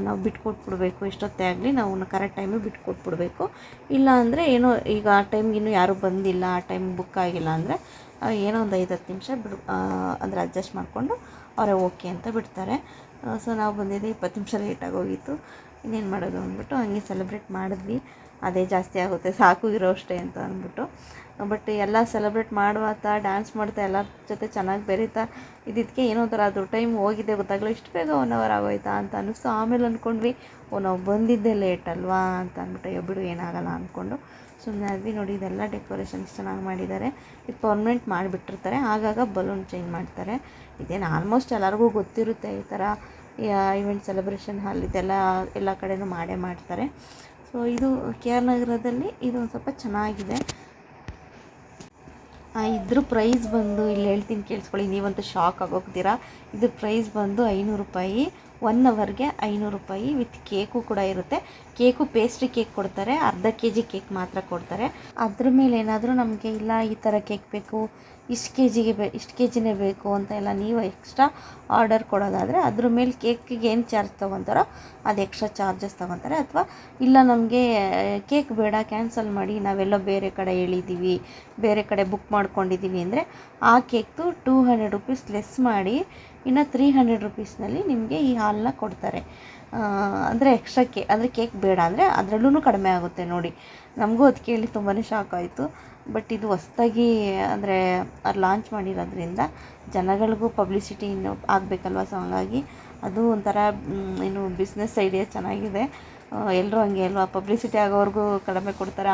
ನಾವು ಬಿಟ್ಕೊಟ್ಬಿಡ್ಬೇಕು, ಎಷ್ಟೊತ್ತೇ ಆಗಲಿ ನಾವು ಕರೆಕ್ಟ್ ಟೈಮಿಗೆ ಬಿಟ್ಕೊಟ್ಬಿಡ್ಬೇಕು. ಇಲ್ಲ ಅಂದರೆ ಏನೋ ಈಗ ಆ ಟೈಮ್ಗೆ ಇನ್ನೂ ಯಾರೂ ಬಂದಿಲ್ಲ, ಆ ಟೈಮ್ ಬುಕ್ ಆಗಿಲ್ಲ ಅಂದರೆ ಏನೋ ಒಂದು 5-10 ನಿಮಿಷ ಅಂದರೆ ಅಡ್ಜಸ್ಟ್ ಮಾಡಿಕೊಂಡು ಅವರೇ ಓಕೆ ಅಂತ ಬಿಡ್ತಾರೆ. ಸೊ ನಾವು ಬಂದಿದ್ದೆ 20 ನಿಮಿಷ ಲೇಟಾಗಿ ಹೋಗಿತ್ತು. ಇನ್ನೇನು ಮಾಡೋದು ಅಂದ್ಬಿಟ್ಟು ಹಂಗೆ ಸೆಲೆಬ್ರೇಟ್ ಮಾಡಿದ್ವಿ. ಅದೇ ಜಾಸ್ತಿ ಆಗುತ್ತೆ, ಸಾಕು ಇರೋ ಅಷ್ಟೇ ಅಂತ ಅಂದ್ಬಿಟ್ಟು. ಬಟ್ ಎಲ್ಲ ಸೆಲೆಬ್ರೇಟ್ ಮಾಡುತ್ತಾ ಡ್ಯಾನ್ಸ್ ಮಾಡ್ತಾ ಎಲ್ಲರ ಜೊತೆ ಚೆನ್ನಾಗಿ ಬೆರೀತಾ ಇದಕ್ಕೆ ಏನೋ ಒಂಥರ ಅದು ಟೈಮ್ ಹೋಗಿದೆ ಗೊತ್ತಾಗಲ್ಲ, ಇಷ್ಟು ಬೇಗ 1 ಅವರ್ ಆಗೋಯ್ತಾ ಅಂತ ಅನ್ನಿಸ್ತು. ಆಮೇಲೆ ಅಂದ್ಕೊಂಡ್ವಿ, ನಾವು ಬಂದಿದ್ದೆ ಲೇಟ್ ಅಲ್ವಾ ಅಂತ ಅಂದ್ಬಿಟ್ಟು, ಬಿಡು ಏನಾಗಲ್ಲ ಅಂದ್ಕೊಂಡು ಸುಮ್ಮನೆ ಆದ್ವಿ. ನೋಡಿ ಇದೆಲ್ಲ ಡೆಕೋರೇಷನ್ಸ್ ಚೆನ್ನಾಗಿ ಮಾಡಿದ್ದಾರೆ. ಇದು ಪರ್ಮನೆಂಟ್ ಮಾಡಿಬಿಟ್ಟಿರ್ತಾರೆ, ಆಗಾಗ ಬಲೂನ್ ಚೇಂಜ್ ಮಾಡ್ತಾರೆ. ಇದೇನು ಆಲ್ಮೋಸ್ಟ್ ಎಲ್ಲರಿಗೂ ಗೊತ್ತಿರುತ್ತೆ, ಈ ಥರ ಇವೆಂಟ್ ಸೆಲೆಬ್ರೇಷನ್ ಹಾಲ್ ಇದೆಲ್ಲ ಎಲ್ಲ ಕಡೆಯೂ ಮಾಡೇ ಮಾಡ್ತಾರೆ. ಸೊ ಇದು KR ನಗರದಲ್ಲಿ ಇದು ಒಂದು ಸ್ವಲ್ಪ ಚೆನ್ನಾಗಿದೆ. ಇದ್ರ ಪ್ರೈಸ್ ಬಂದು ಇಲ್ಲಿ ಹೇಳ್ತೀನಿ ಕೇಳಿಸ್ಕೊಳ್ಳಿ, ನೀವಂತೂ ಶಾಕ್ ಆಗೋಗ್ತೀರಾ. ಇದ್ರ ಪ್ರೈಸ್ ಬಂದು 500 ರೂಪಾಯಿ, 1 ಅವರ್ಗೆ 500 ರೂಪಾಯಿ ವಿತ್ ಕೇಕು ಕೂಡ ಇರುತ್ತೆ. ಕೇಕು ಪೇಸ್ಟ್ರಿ ಕೇಕ್ ಕೊಡ್ತಾರೆ, ಅರ್ಧ kg ಕೇಕ್ ಮಾತ್ರ ಕೊಡ್ತಾರೆ. ಅದ್ರ ಮೇಲೆ ಏನಾದರೂ ನಮಗೆ ಇಲ್ಲ ಈ ಥರ ಕೇಕ್ ಬೇಕು, ಇಷ್ಟು kgನೇ ಬೇಕು ಅಂತ ಎಲ್ಲ ನೀವು ಎಕ್ಸ್ಟ್ರಾ ಆರ್ಡರ್ ಕೊಡೋದಾದರೆ ಅದ್ರ ಮೇಲೆ ಕೇಕಿಗೆ ಏನು ಚಾರ್ಜ್ ತೊಗೊತಾರೋ ಅದು ಎಕ್ಸ್ಟ್ರಾ ಚಾರ್ಜಸ್ ತೊಗೊತಾರೆ. ಅಥವಾ ಇಲ್ಲ ನಮಗೆ ಕೇಕ್ ಬೇಡ, ಕ್ಯಾನ್ಸಲ್ ಮಾಡಿ, ನಾವೆಲ್ಲೋ ಬೇರೆ ಕಡೆ ಹೇಳಿದ್ದೀವಿ, ಬೇರೆ ಕಡೆ ಬುಕ್ ಮಾಡ್ಕೊಂಡಿದ್ದೀವಿ ಅಂದರೆ ಆ ಕೇಕ್ದು 200 ರೂಪೀಸ್ ಲೆಸ್ ಮಾಡಿ ಇನ್ನು 300 ರೂಪೀಸ್ನಲ್ಲಿ ನಿಮಗೆ ಈ ಹಾಲನ್ನ ಕೊಡ್ತಾರೆ. ಅಂದರೆ ಎಕ್ಸ್ಟ್ರಾ ಅಂದರೆ ಕೇಕ್ ಬೇಡ ಅಂದರೆ ಅದರಲ್ಲೂ ಕಡಿಮೆ ಆಗುತ್ತೆ ನೋಡಿ. ನಮಗೂ ಅದು ಕೇಳಿ ತುಂಬಾ ಶಾಕ್ ಆಯಿತು. ಬಟ್ ಇದು ಹೊಸ್ದಾಗಿ ಅಂದರೆ ಅವ್ರು ಲಾಂಚ್ ಮಾಡಿರೋದ್ರಿಂದ ಜನಗಳಿಗೂ ಪಬ್ಲಿಸಿಟಿ ಆಗಬೇಕಲ್ವ. ಸೊ ಹಂಗಾಗಿ ಅದು ಒಂಥರ ಏನು ಬಿಸ್ನೆಸ್ ಐಡಿಯಾ ಚೆನ್ನಾಗಿದೆ. ಎಲ್ಲರೂ ಹಂಗೆ ಅಲ್ವಾ, ಪಬ್ಲಿಸಿಟಿ ಆಗೋವರೆಗೂ ಕಡಿಮೆ ಕೊಡ್ತಾರೆ,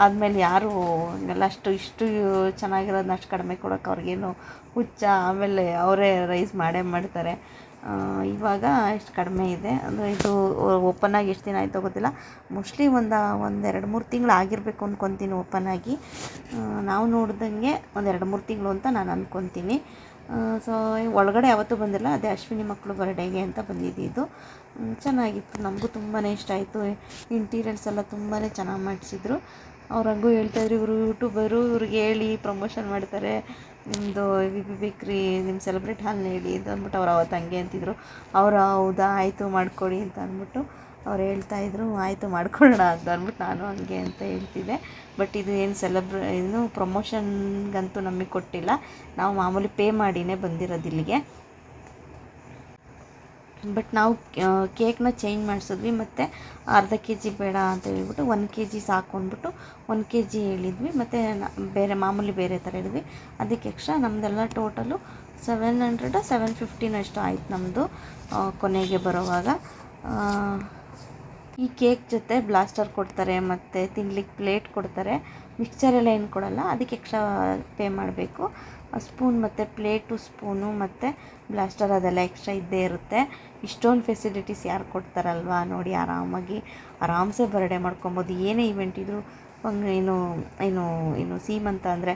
ಆದಮೇಲೆ ಯಾರು ಎಲ್ಲ ಇಷ್ಟು ಚೆನ್ನಾಗಿರೋದನ್ನ ಅಷ್ಟು ಕಡಿಮೆ ಕೊಡೋಕೆ ಅವ್ರಿಗೇನು ಹುಚ್ಚ, ಆಮೇಲೆ ಅವರೇ ರೈಸ್ ಮಾಡ್ತಾರೆ. ಇವಾಗ ಎಷ್ಟು ಕಡಿಮೆ ಇದೆ ಅಂದರೆ ಇದು ಓಪನ್ ಆಗಿ ಎಷ್ಟು ದಿನ ಆಯಿತೋ ಗೊತ್ತಿಲ್ಲ. ಮೋಸ್ಟ್ಲಿ ಒಂದು 2-3 ತಿಂಗಳು ಆಗಿರಬೇಕು ಅಂದ್ಕೊತೀನಿ ಓಪನ್ ಆಗಿ. ನಾವು ನೋಡ್ದಂಗೆ 2-3 ತಿಂಗಳು ಅಂತ ನಾನು ಅಂದ್ಕೊತೀನಿ. ಸೊ ಒಳಗಡೆ ಯಾವತ್ತೂ ಬಂದಿಲ್ಲ, ಅದೇ ಅಶ್ವಿನಿ ಮಕ್ಕಳು ಬರ್ಡೇಗೆ ಅಂತ ಬಂದಿದ್ದು. ಚೆನ್ನಾಗಿತ್ತು, ನಮಗೂ ತುಂಬಾ ಇಷ್ಟ ಆಯಿತು. ಇಂಟೀರಿಯರ್ಸ್ ಎಲ್ಲ ತುಂಬಾ ಚೆನ್ನಾಗಿ ಮಾಡಿಸಿದ್ರು. ಅವ್ರು ಹಂಗೂ ಹೇಳ್ತಾಯಿದ್ರು, ಇವರು ಯೂಟ್ಯೂಬರು, ಇವ್ರಿಗೆ ಹೇಳಿ ಪ್ರಮೋಷನ್ ಮಾಡ್ತಾರೆ, ನಿಮ್ಮದು ವಿ ಬೇಕ್ರಿ ನಿಮ್ಮ ಸೆಲೆಬ್ರೇಟ್ ಹಾಲ್ನ ಹೇಳಿ ಅಂತ ಅಂದ್ಬಿಟ್ಟು ಅವ್ರು ಅವತ್ತು ಹಂಗೆ ಅಂತಿದ್ರು. ಅವರು ಹೌದಾ ಆಯಿತು ಮಾಡಿಕೊಡಿ ಅಂತ ಅಂದ್ಬಿಟ್ಟು ಅವ್ರು ಹೇಳ್ತಾಯಿದ್ರು. ಆಯಿತು ಮಾಡ್ಕೊಳ್ಳೋಣ ಅಂತ ಅಂದ್ಬಿಟ್ಟು ನಾನು ಹಂಗೆ ಅಂತ ಹೇಳ್ತಿದ್ದೆ. ಬಟ್ ಇದು ಏನು ಪ್ರಮೋಷನ್ಗಂತೂ ನಮಗೆ ಕೊಟ್ಟಿಲ್ಲ, ನಾವು ಮಾಮೂಲಿ ಪೇ ಮಾಡಿನೇ ಬಂದಿರೋದು ಇಲ್ಲಿಗೆ. ಬಟ್ ನಾವು ಕೇಕ್ನ ಚೇಂಜ್ ಮಾಡಿಸಿದ್ವಿ, ಮತ್ತು ಅರ್ಧ kg ಬೇಡ ಅಂತ ಹೇಳ್ಬಿಟ್ಟು 1 kg ಸಾಕು ಅಂದ್ಬಿಟ್ಟು 1 kg ಹೇಳಿದ್ವಿ. ಮತ್ತು ಮಾಮೂಲಿ ಬೇರೆ ಥರ ಹೇಳಿದ್ವಿ. ಅದಕ್ಕೆ ಎಕ್ಸ್ಟ್ರಾ ನಮ್ಮದೆಲ್ಲ ಟೋಟಲು 700-750 ಅಷ್ಟು ಆಯ್ತು ನಮ್ಮದು ಕೊನೆಗೆ ಬರೋವಾಗ. ಈ ಕೇಕ್ ಜೊತೆ ಬ್ಲಾಸ್ಟರ್ ಕೊಡ್ತಾರೆ, ಮತ್ತು ತಿನ್ಲಿಕ್ಕೆ ಪ್ಲೇಟ್ ಕೊಡ್ತಾರೆ. ಮಿಕ್ಸ್ಚರೆಲ್ಲ ಏನು ಕೊಡಲ್ಲ, ಅದಕ್ಕೆ ಎಕ್ಸ್ಟ್ರಾ ಪೇ ಮಾಡಬೇಕು. ಸ್ಪೂನ್ ಮತ್ತು ಪ್ಲೇಟು, ಸ್ಪೂನು ಮತ್ತು ಬ್ಲಾಸ್ಟರ್ ಅದೆಲ್ಲ ಎಕ್ಸ್ಟ್ರಾ ಇದ್ದೇ ಇರುತ್ತೆ. ಇಷ್ಟೊಂದು ಫೆಸಿಲಿಟೀಸ್ ಯಾರು ಕೊಡ್ತಾರಲ್ವ ನೋಡಿ, ಆರಾಮ್ಸೆ ಬರ್ಡೇ ಮಾಡ್ಕೊಬೋದು. ಏನೇ ಇವೆಂಟ್ ಇದ್ದರೂ ಏನು ಸೀಮಂತ ಅಂದರೆ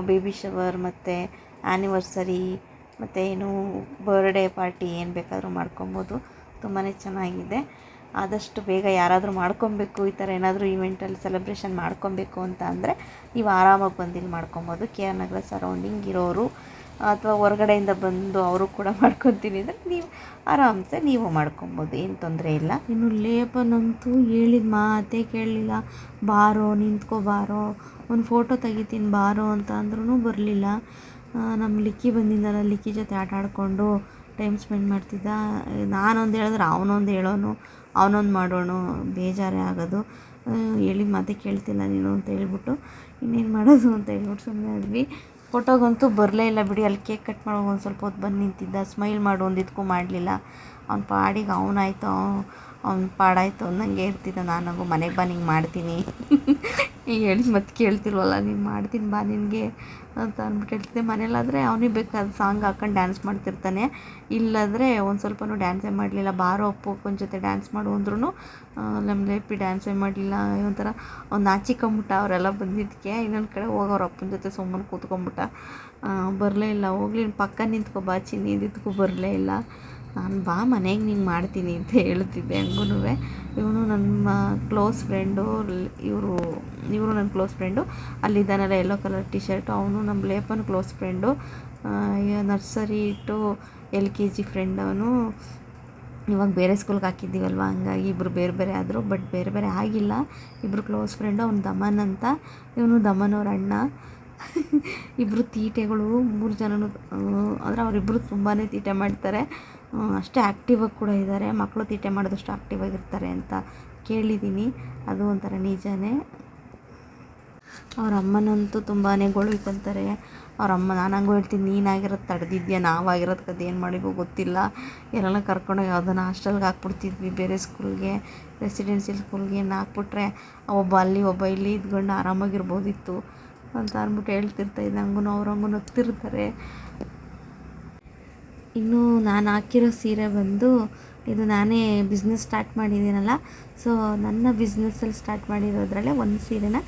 ಬೇಬಿ ಶವರ್, ಮತ್ತು ಆ್ಯನಿವರ್ಸರಿ, ಮತ್ತು ಬರ್ಡೇ ಪಾರ್ಟಿ ಏನು ಬೇಕಾದರೂ ಮಾಡ್ಕೊಬೋದು. ತುಂಬಾ ಚೆನ್ನಾಗಿದೆ. ಆದಷ್ಟು ಬೇಗ ಯಾರಾದರೂ ಮಾಡ್ಕೊಬೇಕು, ಈ ಥರ ಏನಾದರೂ ಈವೆಂಟಲ್ಲಿ ಸೆಲೆಬ್ರೇಷನ್ ಮಾಡ್ಕೊಬೇಕು ಅಂತ ಅಂದರೆ ನೀವು ಆರಾಮಾಗಿ ಬಂದು ಇಲ್ಲಿ ಮಾಡ್ಕೊಬೋದು. ಕೆ ಆರ್ ನಗರ ಸರೌಂಡಿಂಗ್ ಇರೋರು ಅಥವಾ ಹೊರಗಡೆಯಿಂದ ಬಂದು ಅವರು ಕೂಡ ಮಾಡ್ಕೊತೀನಿ ಅಂದರೆ ನೀವು ಆರಾಮ್ಸೆ ನೀವು ಮಾಡ್ಕೊಬೋದು, ಏನು ತೊಂದರೆ ಇಲ್ಲ. ಇನ್ನು ಲೇಪನಂತೂ ಹೇಳಿದ ಮಾತೇ ಕೇಳಲಿಲ್ಲ. ಬಾರೋ ನಿಂತ್ಕೋ, ಬಾರೋ ಒಂದು ಫೋಟೋ ತೆಗಿತೀನಿ ಬಾರೋ ಅಂತ ಅಂದ್ರೂ ಬರಲಿಲ್ಲ. ನಮ್ಮ ಲಿಕ್ಕಿ ಬಂದಿದ್ದಲ್ಲ, ಲಿಕ್ಕಿ ಜೊತೆ ಆಟ ಆಡಿಕೊಂಡು ಟೈಮ್ ಸ್ಪೆಂಡ್ ಮಾಡ್ತಿದ್ದ. ನಾನೊಂದು ಹೇಳಿದ್ರೆ ಅವನೊಂದು ಹೇಳೋನು, ಅವನೊಂದು ಮಾಡೋಣ, ಬೇಜಾರೇ ಆಗೋದು. ಹೇಳಿದ ಮಾತೇ ಕೇಳ್ತಿಲ್ಲ ನೀನು ಅಂತ ಹೇಳ್ಬಿಟ್ಟು ಇನ್ನೇನು ಮಾಡೋದು ಅಂತ ಹೇಳ್ಬಿಟ್ಟು ಸುಮ್ಮನೆ ಆದ್ವಿ. ಫೋಟೋಗಂತೂ ಬರಲೇ ಇಲ್ಲ ಬಿಡಿ. ಅಲ್ಲಿ ಕೇಕ್ ಕಟ್ ಮಾಡೋ ಒಂದು ಸ್ವಲ್ಪ ಹೊತ್ತು ಬಂದು ನಿಂತಿದ್ದ, ಸ್ಮೈಲ್ ಮಾಡು ಒಂದಿದ್ಕೂ ಮಾಡಲಿಲ್ಲ. ಅವ್ನ ಪಾಡಿಗೆ ಅವನಾಯ್ತು, ಅವ್ನ ಪಾಡಾಯಿತು ಅನ್ನಂಗೆ ಇರ್ತಿದ್ದ. ನಾನು ಮನೆಗೆ ಬಾ ನಿಂಗೆ ಮಾಡ್ತೀನಿ ಈಗ ಹೇಳಿದ ಮತ್ತೆ ಕೇಳ್ತಿಲ್ವಲ್ಲ, ನೀನು ಮಾಡ್ತೀನಿ ಬಾ ನಿನಗೆ ಅಂತ ಅಂದ್ಬಿಟ್ಟು ಹೇಳ್ತಿದ್ದೆ. ಮನೇಲಾದರೆ ಅವನಿಗೆ ಬೇಕಾದ ಸಾಂಗ್ ಹಾಕೊಂಡು ಡ್ಯಾನ್ಸ್ ಮಾಡ್ತಿರ್ತಾನೆ. ಇಲ್ಲಾದರೆ ಒಂದು ಸ್ವಲ್ಪನೂ ಡ್ಯಾನ್ಸೇ ಮಾಡಲಿಲ್ಲ. ಬಾರೋ ಅಪ್ಪನ ಜೊತೆ ಡ್ಯಾನ್ಸ್ ಮಾಡು ಅಂದ್ರೂ ನಮ್ಮ ಲೇಪಿ ಡ್ಯಾನ್ಸೇ ಮಾಡಲಿಲ್ಲ. ಒಂಥರ ಅವ್ನು ನಾಚಿಕೊಂಬಿಟ್ಟ ಅವರೆಲ್ಲ ಬಂದಿದ್ದಕ್ಕೆ. ಇನ್ನೊಂದು ಕಡೆ ಹೋಗೋರ ಅಪ್ಪನ ಜೊತೆ ಸುಮ್ಮನೆ ಕೂತ್ಕೊಂಬಿಟ್ಟ, ಬರಲೇ ಇಲ್ಲ. ಹೋಗ್ಲಿ ಪಕ್ಕ ನಿಂತ್ಕೊ ಬಾ ಚಿನ್ನಿ ಇದ್ದಿದ್ದಕ್ಕೂ ಬರಲೇ ಇಲ್ಲ. ನಾನು ಬಾ ಮನೆಗೆ ನಿಂಗೆ ಮಾಡ್ತೀನಿ ಅಂತ ಹೇಳ್ತಿದ್ದೆ. ಹಂಗೂ ಇವನು ನನ್ನ ಕ್ಲೋಸ್ ಫ್ರೆಂಡು, ಇವರು ನನ್ನ ಕ್ಲೋಸ್ ಫ್ರೆಂಡು, ಅಲ್ಲಿದ್ದಾನಲ್ಲ ಯೆಲ್ಲೋ ಕಲರ್ ಟಿ-ಶರ್ಟು, ಅವನು ನಮ್ಮ ಲೇಪನ close friend, nursery to LKG friend ಅವನು. ಇವಾಗ ಬೇರೆ ಸ್ಕೂಲ್ಗೆ ಹಾಕಿದ್ದೀವಲ್ವ, ಹಂಗಾಗಿ ಇಬ್ಬರು ಬೇರೆ ಬೇರೆ ಆದರು. ಬಟ್ ಬೇರೆ ಬೇರೆ ಆಗಿಲ್ಲ, ಇಬ್ಬರು ಕ್ಲೋಸ್ ಫ್ರೆಂಡು. ಅವ್ನು ದಮನ್ ಅಂತ, ಇವನು ದಮನ್ ಅವ್ರ ಅಣ್ಣ. ಇಬ್ಬರು ತೀಟೆಗಳು, 3 ಜನನು. ಆದರೆ ಅವರಿಬ್ಬರು ತುಂಬಾ ತೀಟೆ ಮಾಡ್ತಾರೆ, ಅಷ್ಟೇ ಆ್ಯಕ್ಟಿವಾಗಿ ಕೂಡ ಇದ್ದಾರೆ. ಮಕ್ಕಳು ತೀಟೆ ಮಾಡಿದಷ್ಟು ಆ್ಯಕ್ಟಿವಾಗಿರ್ತಾರೆ ಅಂತ ಕೇಳಿದ್ದೀನಿ, ಅದು ಒಂಥರ ನಿಜನೇ. ಅವ್ರ ಅಮ್ಮನಂತೂ ತುಂಬಾ ಗೊಳ್ವಿಕೊಂತಾರೆ. ಅವ್ರ ಅಮ್ಮ, ನಾನು ಹಂಗೂ ಹೇಳ್ತೀನಿ, ನೀನಾಗಿರೋದು ತಡೆದಿದ್ಯಾ, ನಾವಾಗಿರೋದು ಏನು ಮಾಡಿವೋ ಗೊತ್ತಿಲ್ಲ. ಎಲ್ಲನ ಕರ್ಕೊಂಡೋಗಿ ಯಾವುದನ್ನ ಹಾಸ್ಟೆಲ್ಗೆ ಹಾಕ್ಬಿಡ್ತಿದ್ವಿ, ಬೇರೆ ಸ್ಕೂಲ್ಗೆ, ರೆಸಿಡೆನ್ಸಿಯಲ್ ಸ್ಕೂಲ್ಗೆ ಹಾಕ್ಬಿಟ್ರೆ ಒಬ್ಬ ಅಲ್ಲಿ ಒಬ್ಬ ಇಲ್ಲಿ ಇದ್ಕೊಂಡು ಆರಾಮಾಗಿರ್ಬೋದಿತ್ತು ಅಂತ ಅಂದ್ಬಿಟ್ಟು ಹೇಳ್ತಿರ್ತಾಯಿದ್ದೆ. ಹಂಗೂ ಅವ್ರಂಗೂ ನಗ್ತಿರ್ತಾರೆ. ಇನ್ನು ನಾನು ಹಾಕಿರೋ ಸೀರೆ ಬಂದು, ಇದು ನಾನೇ ಬಿಸ್ನೆಸ್ ಸ್ಟಾರ್ಟ್ ಮಾಡಿದ್ದೀನಲ್ಲ, ಸೊ ನನ್ನ ಬಿಸ್ನೆಸ್ಸಲ್ಲಿ ಸ್ಟಾರ್ಟ್ ಮಾಡಿರೋದ್ರಲ್ಲೇ ಒಂದು ಸೀರೆನ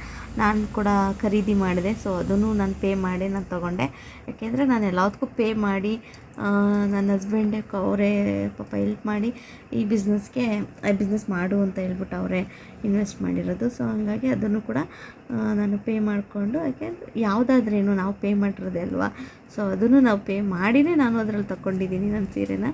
ನಾನು ಕೂಡ ಖರೀದಿ ಮಾಡಿದೆ. ಸೊ ಅದನ್ನು ನಾನು ಪೇ ಮಾಡಿ ನಾನು ತೊಗೊಂಡೆ. ಯಾಕೆಂದರೆ ನಾನು ಎಲ್ಲದಕ್ಕೂ ಪೇ ಮಾಡಿ, ನನ್ನ ಹಸ್ಬೆಂಡೇ ಅವರೇ ಪಾಪ ಹೆಲ್ಪ್ ಮಾಡಿ ಈ ಬಿಸ್ನೆಸ್ ಮಾಡು ಅಂತ ಹೇಳ್ಬಿಟ್ಟು ಅವರೇ ಇನ್ವೆಸ್ಟ್ ಮಾಡಿರೋದು. ಸೊ ಹಂಗಾಗಿ ಅದನ್ನು ಕೂಡ ನಾನು ಪೇ ಮಾಡಿಕೊಂಡು, ಯಾಕೆಂದರೆ ಯಾವುದಾದ್ರೇನು ನಾವು ಪೇ ಮಾಡಿರೋದೆ ಅಲ್ವಾ, ಸೊ ಅದನ್ನು ನಾವು ಪೇ ಮಾಡಿನೇ ನಾನು ಅದರಲ್ಲಿ ತಗೊಂಡಿದ್ದೀನಿ ನನ್ನ ಸೀರೆನ.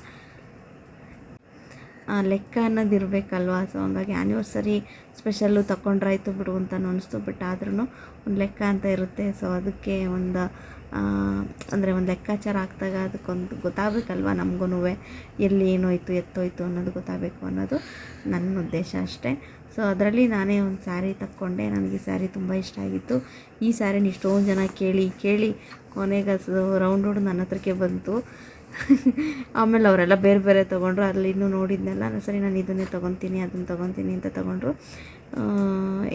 ಲೆಕ್ಕ ಅನ್ನೋದು ಇರಬೇಕಲ್ವ. ಸೊ ಹಂಗಾಗಿ ಆ್ಯನಿವರ್ಸರಿ ಸ್ಪೆಷಲ್ಲು ತಗೊಂಡ್ರಾಯ್ತು ಬಿಡು ಅಂತ ಅನಿಸ್ತು. ಬಟ್ ಆದ್ರೂ ಒಂದು ಲೆಕ್ಕ ಅಂತ ಇರುತ್ತೆ. ಸೊ ಅದಕ್ಕೆ ಒಂದು ಅಂದರೆ ಒಂದು ಲೆಕ್ಕಾಚಾರ ಹಾಕ್ದಾಗ ಅದಕ್ಕೊಂದು ಗೊತ್ತಾಗಬೇಕಲ್ವ ನಮಗೂ, ಎಲ್ಲಿ ಏನೋಯ್ತು ಎತ್ತೋಯ್ತು ಅನ್ನೋದು ಗೊತ್ತಾಗಬೇಕು ಅನ್ನೋದು ನನ್ನ ಉದ್ದೇಶ ಅಷ್ಟೇ. ಸೊ ಅದರಲ್ಲಿ ನಾನೇ ಒಂದು ಸ್ಯಾರಿ ತಕ್ಕೊಂಡೆ. ನನಗೆ ಸ್ಯಾರಿ ತುಂಬ ಇಷ್ಟ ಆಗಿತ್ತು. ಈ ಸ್ಯಾರಿನ ಇಷ್ಟೊಂದು ಜನ ಕೇಳಿ ಕೊನೆಗೆ ಅದು ರೌಂಡ್ ನನ್ನ ಹತ್ರಕ್ಕೆ ಬಂತು. ಆಮೇಲೆ ಅವರೆಲ್ಲ ಬೇರೆ ಬೇರೆ ತೊಗೊಂಡ್ರು. ಅಲ್ಲಿ ಇನ್ನೂ ನೋಡಿದ್ನೆಲ್ಲ ಸರಿ ನಾನು ಇದನ್ನೇ ತೊಗೊತೀನಿ ಅದನ್ನು ತೊಗೊತೀನಿ ಅಂತ ತೊಗೊಂಡ್ರು.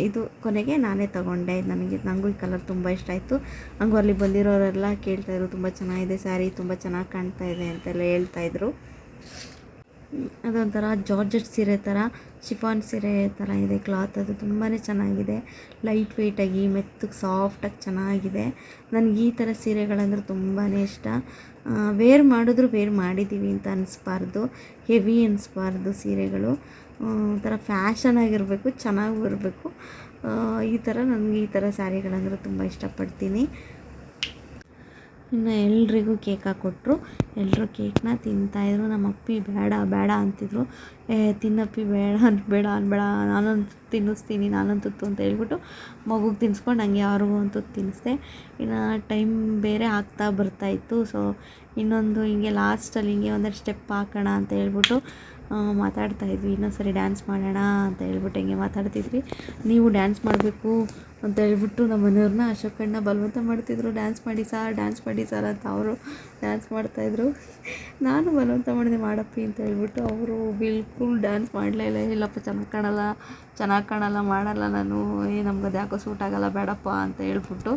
ಇದು ಕೊನೆಗೆ ನಾನೇ ತೊಗೊಂಡೆ. ನನಗೂ ಈ ಕಲರ್ ತುಂಬ ಇಷ್ಟ ಆಯಿತು. ಹಂಗೂ ಅಲ್ಲಿ ಬಂದಿರೋರೆಲ್ಲ ಕೇಳ್ತಾಯಿದ್ರು, ತುಂಬ ಚೆನ್ನಾಗಿದೆ ಸ್ಯಾರಿ, ತುಂಬ ಚೆನ್ನಾಗಿ ಕಾಣ್ತಾ ಇದೆ ಅಂತೆಲ್ಲ ಹೇಳ್ತಾಯಿದ್ರು. ಅದೊಂಥರ ಜಾರ್ಜೆಟ್ ಸೀರೆ ಥರ, ಶಿಫಾನ್ ಸೀರೆ ಥರ ಇದೆ ಕ್ಲಾತ್. ಅದು ತುಂಬಾ ಚೆನ್ನಾಗಿದೆ, ಲೈಟ್ ವೆಯ್ಟಾಗಿ ಮೆತ್ತಗೆ ಸಾಫ್ಟಾಗಿ ಚೆನ್ನಾಗಿದೆ. ನನಗೆ ಈ ಥರ ಸೀರೆಗಳಂದ್ರೆ ತುಂಬಾ ಇಷ್ಟ. ವೇರ್ ಮಾಡಿದ್ದೀವಿ ಅಂತ ಅನಿಸ್ಬಾರ್ದು, ಹೆವಿ ಅನಿಸ್ಬಾರ್ದು ಸೀರೆಗಳು. ಒಂಥರ ಫ್ಯಾಷನ್ ಆಗಿರಬೇಕು, ಚೆನ್ನಾಗಿ ಬರಬೇಕು. ನನಗೆ ಈ ಥರ ಸ್ಯಾರಿಗಳಂದ್ರೆ ತುಂಬ ಇಷ್ಟಪಡ್ತೀನಿ. ಇನ್ನು ಎಲ್ರಿಗೂ ಕೇಕ್ ಹಾಕ್ಕೊಟ್ರು. ಎಲ್ಲರೂ ಕೇಕ್ನ ತಿಂತಾಯಿದ್ರು. ನಮ್ಮ ಅಪ್ಪಿ ಬೇಡ ಅಂತಿದ್ರು. ತಿನ್ನಪ್ಪಿ ಬೇಡ ಅನ್ಬೇಡ, ನಾನಂತೂ ತಿನ್ನಿಸ್ತೀನಿ, ನಾನಂತೂ ಅಂತ ಹೇಳ್ಬಿಟ್ಟು ಮಗುಗೆ ತಿನ್ನಿಸ್ಕೊಂಡು ಹಂಗೆ ಯಾರಿಗೂ ಅಂತೂ ತಿನ್ನಿಸ್ದೆ. ಇನ್ನು ಟೈಮ್ ಬೇರೆ ಆಗ್ತಾ ಬರ್ತಾಯಿತ್ತು. ಸೊ ಇನ್ನೊಂದು ಹಿಂಗೆ ಲಾಸ್ಟಲ್ಲಿ ಹಿಂಗೆ ಒಂದೆರಡು ಸ್ಟೆಪ್ ಹಾಕೋಣ ಅಂತ ಹೇಳ್ಬಿಟ್ಟು ಮಾತಾಡ್ತಾಯಿದ್ವಿ. ಇನ್ನೊಂದು ಸರಿ ಡ್ಯಾನ್ಸ್ ಮಾಡೋಣ ಅಂತ ಹೇಳ್ಬಿಟ್ಟು ಹಿಂಗೆ ಮಾತಾಡ್ತಿದ್ವಿ. ನೀವು ಡ್ಯಾನ್ಸ್ ಮಾಡಬೇಕು ಅಂತ ಹೇಳ್ಬಿಟ್ಟು ನಮ್ಮ ಮನೆಯವ್ರನ್ನ ಅಶೋಕಣ್ಣ ಬಲವಂತ ಮಾಡ್ತಿದ್ರು, ಡ್ಯಾನ್ಸ್ ಮಾಡಿ ಸರ್ ಅಂತ. ಅವರು ಡ್ಯಾನ್ಸ್ ಮಾಡ್ತಾಯಿದ್ರು. ನಾನು ಬಲವಂತ ಮಾಡಿದೆ ಮಾಡಪ್ಪಿ ಅಂತ ಹೇಳ್ಬಿಟ್ಟು. ಅವರು ಬಿಲ್ಕುಲ್ ಡ್ಯಾನ್ಸ್ ಮಾಡಲೇ ಇಲ್ಲ. ಇಲ್ಲಪ್ಪ ಚೆನ್ನಾಗಿ ಕಾಣಲ್ಲ ಮಾಡಲ್ಲ ನಾನು, ನಮ್ಗೆ ಅದು ಯಾಕೋ ಸೂಟ್ ಆಗೋಲ್ಲ ಬೇಡಪ್ಪ ಅಂತ ಹೇಳ್ಬಿಟ್ಟು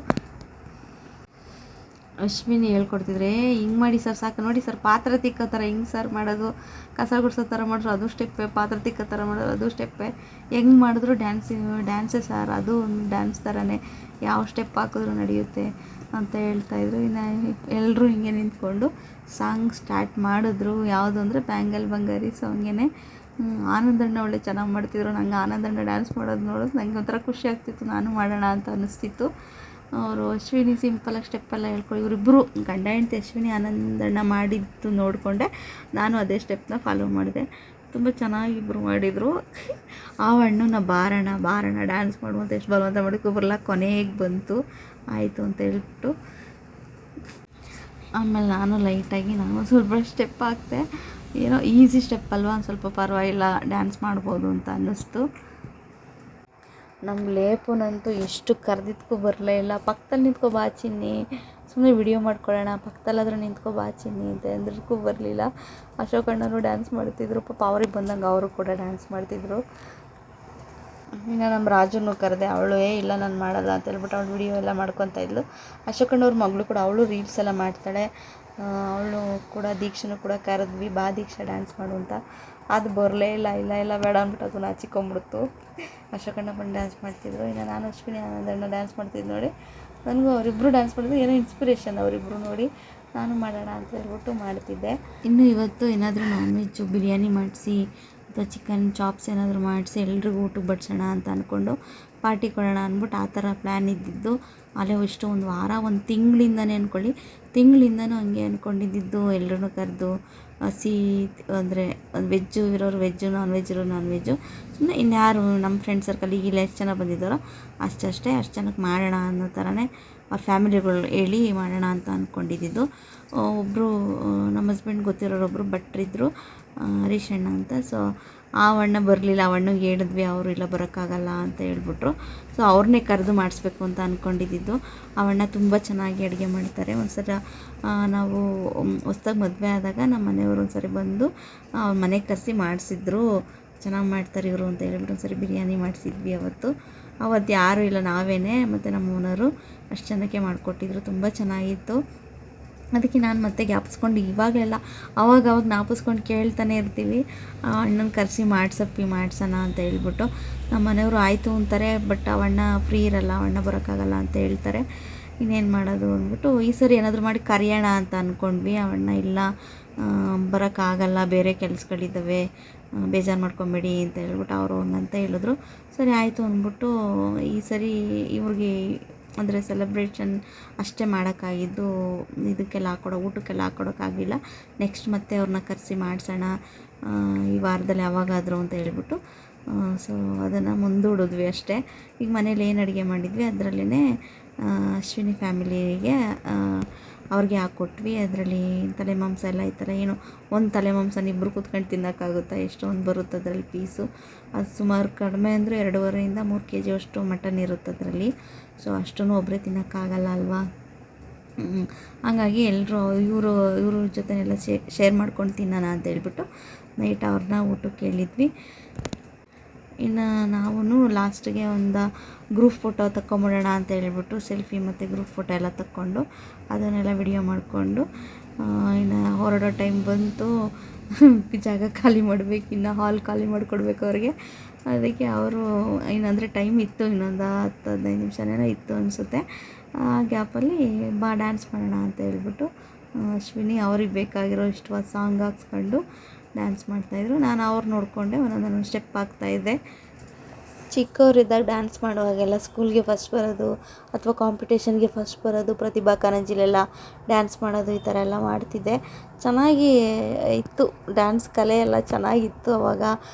ಅಶ್ವಿನಿ ಹೇಳ್ಕೊಡ್ತಿದ್ರೆ, ಹಿಂಗೆ ಮಾಡಿ ಸರ್ ಸಾಕು ನೋಡಿ ಸರ್, ಪಾತ್ರೆ ತಿಕ್ಕೋ ಥರ ಹಿಂಗೆ ಸರ್ ಮಾಡೋದು, ಕಸ ಗುಡಿಸೋ ಥರ ಮಾಡಿದ್ರು ಅದು ಸ್ಟೆಪ್ಪೇ, ಪಾತ್ರೆ ತಿಕ್ಕೋ ಥರ ಮಾಡೋದು ಅದು ಸ್ಟೆಪ್ಪೇ, ಹೆಂಗೆ ಮಾಡಿದ್ರು ಡ್ಯಾನ್ಸೇ ಸರ್, ಅದು ಒಂದು ಡ್ಯಾನ್ಸ್ ಥರನೇ, ಯಾವ ಸ್ಟೆಪ್ ಹಾಕಿದ್ರು ನಡೆಯುತ್ತೆ ಅಂತ ಹೇಳ್ತಾಯಿದ್ರು. ಇನ್ನು ಎಲ್ಲರೂ ಹಿಂಗೆ ನಿಂತ್ಕೊಂಡು ಸಾಂಗ್ ಸ್ಟಾರ್ಟ್ ಮಾಡಿದ್ರು. ಯಾವುದು ಅಂದರೆ ಬ್ಯಾಂಗಲ್ ಬಂಗಾರಿ ಸಾಂಗೇನೆ. ಆನಂದಣ್ಣ ಒಳ್ಳೆ ಚೆನ್ನಾಗಿ ಮಾಡ್ತಿದ್ರು. ನಂಗೆ ಆನಂದಣ್ಣ ಡ್ಯಾನ್ಸ್ ಮಾಡೋದು ನೋಡೋದು ನನಗೆ ಒಂಥರ ಖುಷಿ ಆಗ್ತಿತ್ತು, ನಾನು ಮಾಡೋಣ ಅಂತ ಅನ್ನಿಸ್ತಿತ್ತು. ಅವರು ಅಶ್ವಿನಿ ಸಿಂಪಲಾಗಿ ಸ್ಟೆಪ್ಪೆಲ್ಲ ಹೇಳ್ಕೊಂಡು, ಇವರಿಬ್ಬರು ಗಂಡ ಹೆಂಡತಿ ಅಶ್ವಿನಿ ಆನಂದಣ್ಣ ಮಾಡಿದ್ದು ನೋಡಿಕೊಂಡೆ ನಾನು ಅದೇ ಸ್ಟೆಪ್ನ ಫಾಲೋ ಮಾಡಿದೆ. ತುಂಬ ಚೆನ್ನಾಗಿ ಇಬ್ಬರು ಮಾಡಿದರು. ಆ ಹಣ್ಣುನ ಬಾರಣ ಡ್ಯಾನ್ಸ್ ಮಾಡುವಂತ ಎಷ್ಟು ಬಲವಂತ ಮಾಡೋಕ್ಕೂ ಬರಲ್ಲ, ಕೊನೆಗೆ ಬಂತು ಆಯಿತು ಅಂತ ಹೇಳ್ಬಿಟ್ಟು. ಆಮೇಲೆ ನಾನು ಲೈಟಾಗಿ ಸ್ವಲ್ಪ ಸ್ಟೆಪ್ ಹಾಕ್ತೆ. ಏನೋ ಈಸಿ ಸ್ಟೆಪ್ ಅಲ್ವಾ, ಒಂದು ಸ್ವಲ್ಪ ಪರವಾಗಿಲ್ಲ ಡ್ಯಾನ್ಸ್ ಮಾಡ್ಬೋದು ಅಂತ ಅನ್ನಿಸ್ತು. ನಮ್ಮ ಲೇಪುನಂತೂ ಎಷ್ಟು ಕರೆದಿದ್ದಕ್ಕೂ ಬರಲೇ ಇಲ್ಲ. ಪಕ್ಕದಲ್ಲಿ ನಿಂತ್ಕೊ ಬಾ ಚಿನ್ನಿ, ಸುಮ್ಮನೆ ವಿಡಿಯೋ ಮಾಡ್ಕೊಳ್ಳೋಣ, ಪಕ್ಕದಲ್ಲಾದರೂ ನಿಂತ್ಕೊ ಬಾ ಚಿನ್ನಿ ಅಂತ ಅಂದ್ರೂ ಬರಲಿಲ್ಲ. ಅಶೋಕಣ್ಣರು ಡ್ಯಾನ್ಸ್ ಮಾಡ್ತಿದ್ರು, ಪಾಪ ಅವ್ರಿಗೆ ಬಂದಂಗೆ ಅವರು ಕೂಡ ಡ್ಯಾನ್ಸ್ ಮಾಡ್ತಿದ್ರು. ಇನ್ನು ನಮ್ಮ ರಾಜುನು ಕರೆದೆ, ಅವಳು ಇಲ್ಲ ನಾನು ಮಾಡಲ್ಲ ಅಂತ ಹೇಳ್ಬಿಟ್ಟು ಅವಳು ವಿಡಿಯೋ ಎಲ್ಲ ಮಾಡ್ಕೊತಾ ಇದ್ಲು. ಅಶೋಕಣ್ಣವ್ರ ಮಗಳು ಕೂಡ ಅವಳು ರೀಲ್ಸ್ ಎಲ್ಲ ಮಾಡ್ತಾಳೆ. ಅವಳು ಕೂಡ ದೀಕ್ಷೆನೂ ಕೂಡ ಕರೆದ್ವಿ, ಬಾ ದೀಕ್ಷಾ ಡ್ಯಾನ್ಸ್ ಮಾಡು ಅಂತ. ಅದು ಬರಲೇ ಇಲ್ಲ ಬೇಡ ಅಂದ್ಬಿಟ್ಟು ಅದು ನಾಚಿಕೊಂಬಿಡ್ತು. ಅಶೋಕಣ್ಣ ಬಂದು ಡ್ಯಾನ್ಸ್ ಮಾಡ್ತಿದ್ರು. ಇನ್ನು ನಾನು ಅಶ್ವಿನಿ ಆನಂದಣ್ಣ ಡ್ಯಾನ್ಸ್ ಮಾಡ್ತಿದ್ದು ನೋಡಿ ನನಗೂ ಅವರಿಬ್ಬರು ಡ್ಯಾನ್ಸ್ ಮಾಡಿದ್ರು ಏನೋ ಇನ್ಸ್ಪಿರೇಷನ್, ಅವರಿಬ್ಬರು ನೋಡಿ ನಾನು ಮಾಡೋಣ ಅಂತ ಹೇಳ್ಬಿಟ್ಟು ಮಾಡ್ತಿದ್ದೆ. ಇನ್ನು ಇವತ್ತು ಏನಾದರೂ ನಾನ್ ವೆಜ್ಜು ಬಿರಿಯಾನಿ ಮಾಡಿಸಿ ಅಥವಾ ಚಿಕನ್ ಚಾಪ್ಸ್ ಏನಾದರೂ ಮಾಡಿಸಿ ಎಲ್ರಿಗೂ ಊಟಕ್ಕೆ ಬಡಿಸೋಣ ಅಂತ ಅಂದ್ಕೊಂಡು ಪಾರ್ಟಿ ಕೊಡೋಣ ಅಂದ್ಬಿಟ್ಟು ಆ ಥರ ಪ್ಲ್ಯಾನ್ ಇದ್ದಿದ್ದು. ಅಲ್ಲೇ ಇಷ್ಟು ಒಂದು ವಾರ, ಒಂದು ತಿಂಗಳಿಂದನೇ ಅಂದ್ಕೊಳ್ಳಿ, ತಿಂಗಳಿಂದನೂ ಹಂಗೆ ಅಂದ್ಕೊಂಡಿದ್ದು. ಎಲ್ಲರೂ ಕರೆದು ಹಸಿ ಅಂದರೆ ವೆಜ್ಜು ಇರೋರು ವೆಜ್ಜು, ನಾನ್ ವೆಜ್ ಇರೋರು ನಾನ್ ವೆಜ್ಜು, ಸುಮ್ಮನೆ ಇನ್ಯಾರು ನಮ್ಮ ಫ್ರೆಂಡ್ ಸರ್ಕಲ್ ಈಗಿಲ್ಲ ಎಷ್ಟು ಜನ ಬಂದಿದ್ದಾರೋ ಅಷ್ಟು ಜನಕ್ಕೆ ಮಾಡೋಣ ಅನ್ನೋ ಥರನೇ ಅವ್ರ ಫ್ಯಾಮಿಲಿಗಳು ಹೇಳಿ ಮಾಡೋಣ ಅಂತ ಅಂದ್ಕೊಂಡಿದ್ದು. ಒಬ್ಬರು ನಮ್ಮ ಹಸ್ಬೆಂಡ್ ಗೊತ್ತಿರೋರೊಬ್ಬರು ಭಟ್ರಿದ್ರು, ಹರೀಶ್ ಅಣ್ಣ ಅಂತ. ಸೊ ಆ ಅಣ್ಣ ಬರಲಿಲ್ಲ, ಆ ಅಣ್ಣಗೆ ಹೇಳಿದ್ವಿ, ಅವರು ಇಲ್ಲ ಬರೋಕ್ಕಾಗಲ್ಲ ಅಂತ ಹೇಳ್ಬಿಟ್ರು. ಸೊ ಅವ್ರನ್ನೇ ಕರೆದು ಮಾಡಿಸ್ಬೇಕು ಅಂತ ಅಂದ್ಕೊಂಡಿದ್ದು. ಆ ಅಣ್ಣ ತುಂಬ ಚೆನ್ನಾಗಿ ಅಡುಗೆ ಮಾಡ್ತಾರೆ. ಒಂದು ಸಲ ನಾವು ಹೊಸ್ದಾಗಿ ಮದುವೆ ಆದಾಗ ನಮ್ಮ ಮನೆಯವರು ಒಂದು ಸರಿ ಬಂದು ಅವ್ರ ಮನೆಗೆ ಕರೆಸಿ ಮಾಡಿಸಿದ್ರು. ಚೆನ್ನಾಗಿ ಮಾಡ್ತಾರೆ ಇವರು ಅಂತ ಹೇಳ್ಬಿಟ್ಟು ಒಂದು ಸರಿ ಬಿರಿಯಾನಿ ಮಾಡಿಸಿದ್ವಿ. ಅವತ್ತು ಯಾರೂ ಇಲ್ಲ, ನಾವೇನೇ ಮತ್ತು ನಮ್ಮ ಓನರು ಅಷ್ಟು ಜನಕ್ಕೆ ಮಾಡಿಕೊಟ್ಟಿದ್ರು. ತುಂಬ ಚೆನ್ನಾಗಿತ್ತು. ಅದಕ್ಕೆ ನಾನು ಮತ್ತೆ ಜ್ಞಾಪಿಸ್ಕೊಂಡು ಇವಾಗಲೆಲ್ಲ ಅವಾಗ ಜ್ಞಾಪಿಸ್ಕೊಂಡು ಕೇಳ್ತಾನೆ ಇರ್ತೀವಿ, ಅಣ್ಣನ ಕರೆಸಿ ಮಾಡ್ಸೋಣ ಅಂತ ಹೇಳ್ಬಿಟ್ಟು. ನಮ್ಮ ಮನೆಯವರು ಆಯಿತು ಅಂತಾರೆ, ಬಟ್ ಅವಣ್ಣ ಫ್ರೀ ಇರಲ್ಲ, ಅವಣ್ಣ ಬರೋಕ್ಕಾಗಲ್ಲ ಅಂತ ಹೇಳ್ತಾರೆ. ಇನ್ನೇನು ಮಾಡೋದು ಅಂದ್ಬಿಟ್ಟು ಈ ಸರಿ ಏನಾದರೂ ಮಾಡಿ ಕರೆಯೋಣ ಅಂತ ಅಂದ್ಕೊಂಡ್ವಿ. ಅವಣ್ಣ ಇಲ್ಲ ಬರೋಕ್ಕಾಗಲ್ಲ, ಬೇರೆ ಕೆಲಸಗಳಿದ್ದಾವೆ, ಬೇಜಾರು ಮಾಡ್ಕೊಬೇಡಿ ಅಂತ ಹೇಳ್ಬಿಟ್ಟು ಅವರು ಹಂಗಂತ ಹೇಳಿದ್ರು. ಸರಿ ಆಯಿತು ಅಂದ್ಬಿಟ್ಟು ಈ ಸರಿ ಇವ್ರಿಗೆ ಅಂದರೆ ಸೆಲೆಬ್ರೇಷನ್ ಅಷ್ಟೇ ಮಾಡೋಕ್ಕಾಗಿದ್ದು, ಊಟಕ್ಕೆಲ್ಲ ಹಾಕ್ಕೊಡೋಕ್ಕಾಗಲಿಲ್ಲ. ನೆಕ್ಸ್ಟ್ ಮತ್ತೆ ಅವ್ರನ್ನ ಕರೆಸಿ ಮಾಡಿಸೋಣ ಈ ವಾರದಲ್ಲಿ ಯಾವಾಗಾದರೂ ಅಂತ ಹೇಳ್ಬಿಟ್ಟು ಸೊ ಅದನ್ನು ಮುಂದೂಡಿದ್ವಿ ಅಷ್ಟೇ. ಈಗ ಮನೇಲಿ ಏನು ಅಡುಗೆ ಮಾಡಿದ್ವಿ ಅದರಲ್ಲೇ ಅಶ್ವಿನಿ ಫ್ಯಾಮಿಲಿಗೆ ಅವ್ರಿಗೆ ಹಾಕ್ಕೊಟ್ವಿ. ಅದರಲ್ಲಿ ತಲೆ ಮಾಂಸ ಎಲ್ಲ ಈ ಥರ ಏನು ಒಂದು ತಲೆ ಮಾಂಸನ ಇಬ್ಬರು ಕೂತ್ಕೊಂಡು ತಿನ್ನೋಕ್ಕಾಗುತ್ತಾ, ಎಷ್ಟೊಂದು ಬರುತ್ತೆ ಅದರಲ್ಲಿ ಪೀಸು. ಅದು ಸುಮಾರು ಕಡಿಮೆ ಅಂದರೆ 2.5 3 kg ಅಷ್ಟು ಮಟನ್ ಇರುತ್ತೆ ಅದರಲ್ಲಿ. ಸೊ ಅಷ್ಟನ್ನು ಒಬ್ಬರೇ ತಿನ್ನೋಕ್ಕಾಗಲ್ಲ ಅಲ್ವಾ. ಹಾಗಾಗಿ ಎಲ್ಲರೂ ಇವ್ರ ಜೊತೆನೆಲ್ಲ ಶೇರ್ ಮಾಡ್ಕೊಂಡು ತಿನ್ನೋಣ ಅಂತ ಹೇಳ್ಬಿಟ್ಟು ನೈಟ್ ಅವ್ರನ್ನ ಊಟಕ್ಕೆ ಕೇಳಿದ್ವಿ. ಇನ್ನು ನಾವು ಲಾಸ್ಟಿಗೆ ಒಂದು ಗ್ರೂಪ್ ಫೋಟೋ ತಗೊಂಬಿಡೋಣ ಅಂತ ಹೇಳ್ಬಿಟ್ಟು ಸೆಲ್ಫಿ ಮತ್ತು ಗ್ರೂಪ್ ಫೋಟೋ ಎಲ್ಲ ತಕ್ಕೊಂಡು ಅದನ್ನೆಲ್ಲ ವಿಡಿಯೋ ಮಾಡಿಕೊಂಡು ಇನ್ನು ಹೊರಡೋ ಟೈಮ್ ಬಂತು. ಜಾಗ ಖಾಲಿ ಮಾಡಬೇಕು, ಇನ್ನು ಹಾಲ್ ಖಾಲಿ ಮಾಡಿಕೊಡ್ಬೇಕು ಅವ್ರಿಗೆ. ಅದಕ್ಕೆ ಅವರು ಏನಂದರೆ ಟೈಮ್ ಇತ್ತು, ಇನ್ನೊಂದು 10-15 ನಿಮಿಷನೇನೋ ಇತ್ತು ಅನಿಸುತ್ತೆ. ಆ ಗ್ಯಾಪಲ್ಲಿ ಡ್ಯಾನ್ಸ್ ಮಾಡೋಣ ಅಂತ ಹೇಳ್ಬಿಟ್ಟು ಅಶ್ವಿನಿ ಅವ್ರಿಗೆ ಬೇಕಾಗಿರೋ ಇಷ್ಟವಾದ ಸಾಂಗ್ ಹಾಕ್ಸ್ಕೊಂಡು ಡ್ಯಾನ್ಸ್ ಮಾಡ್ತಾಯಿದ್ರು. ನಾನು ಅವ್ರು ನೋಡಿಕೊಂಡೆ ಒಂದೊಂದೊಂದು ಸ್ಟೆಪ್ ಹಾಕ್ತಾಯಿದ್ದೆ. ಚಿಕ್ಕವರಿದ್ದಾಗ ಡ್ಯಾನ್ಸ್ ಮಾಡುವಾಗೆಲ್ಲ ಸ್ಕೂಲ್ಗೆ ಫಸ್ಟ್ ಬರೋದು ಅಥವಾ ಕಾಂಪಿಟೇಷನ್ಗೆ ಫಸ್ಟ್ ಬರೋದು, ಪ್ರತಿಭಾ ಕಾರಂಜಿಲೆಲ್ಲ ಡ್ಯಾನ್ಸ್ ಮಾಡೋದು, ಈ ಥರ ಎಲ್ಲ ಮಾಡ್ತಿದ್ದೆ. ಚೆನ್ನಾಗಿ ಇತ್ತು ಡ್ಯಾನ್ಸ್ ಕಲೆ ಎಲ್ಲ ಚೆನ್ನಾಗಿತ್ತು. ಅವಾಗ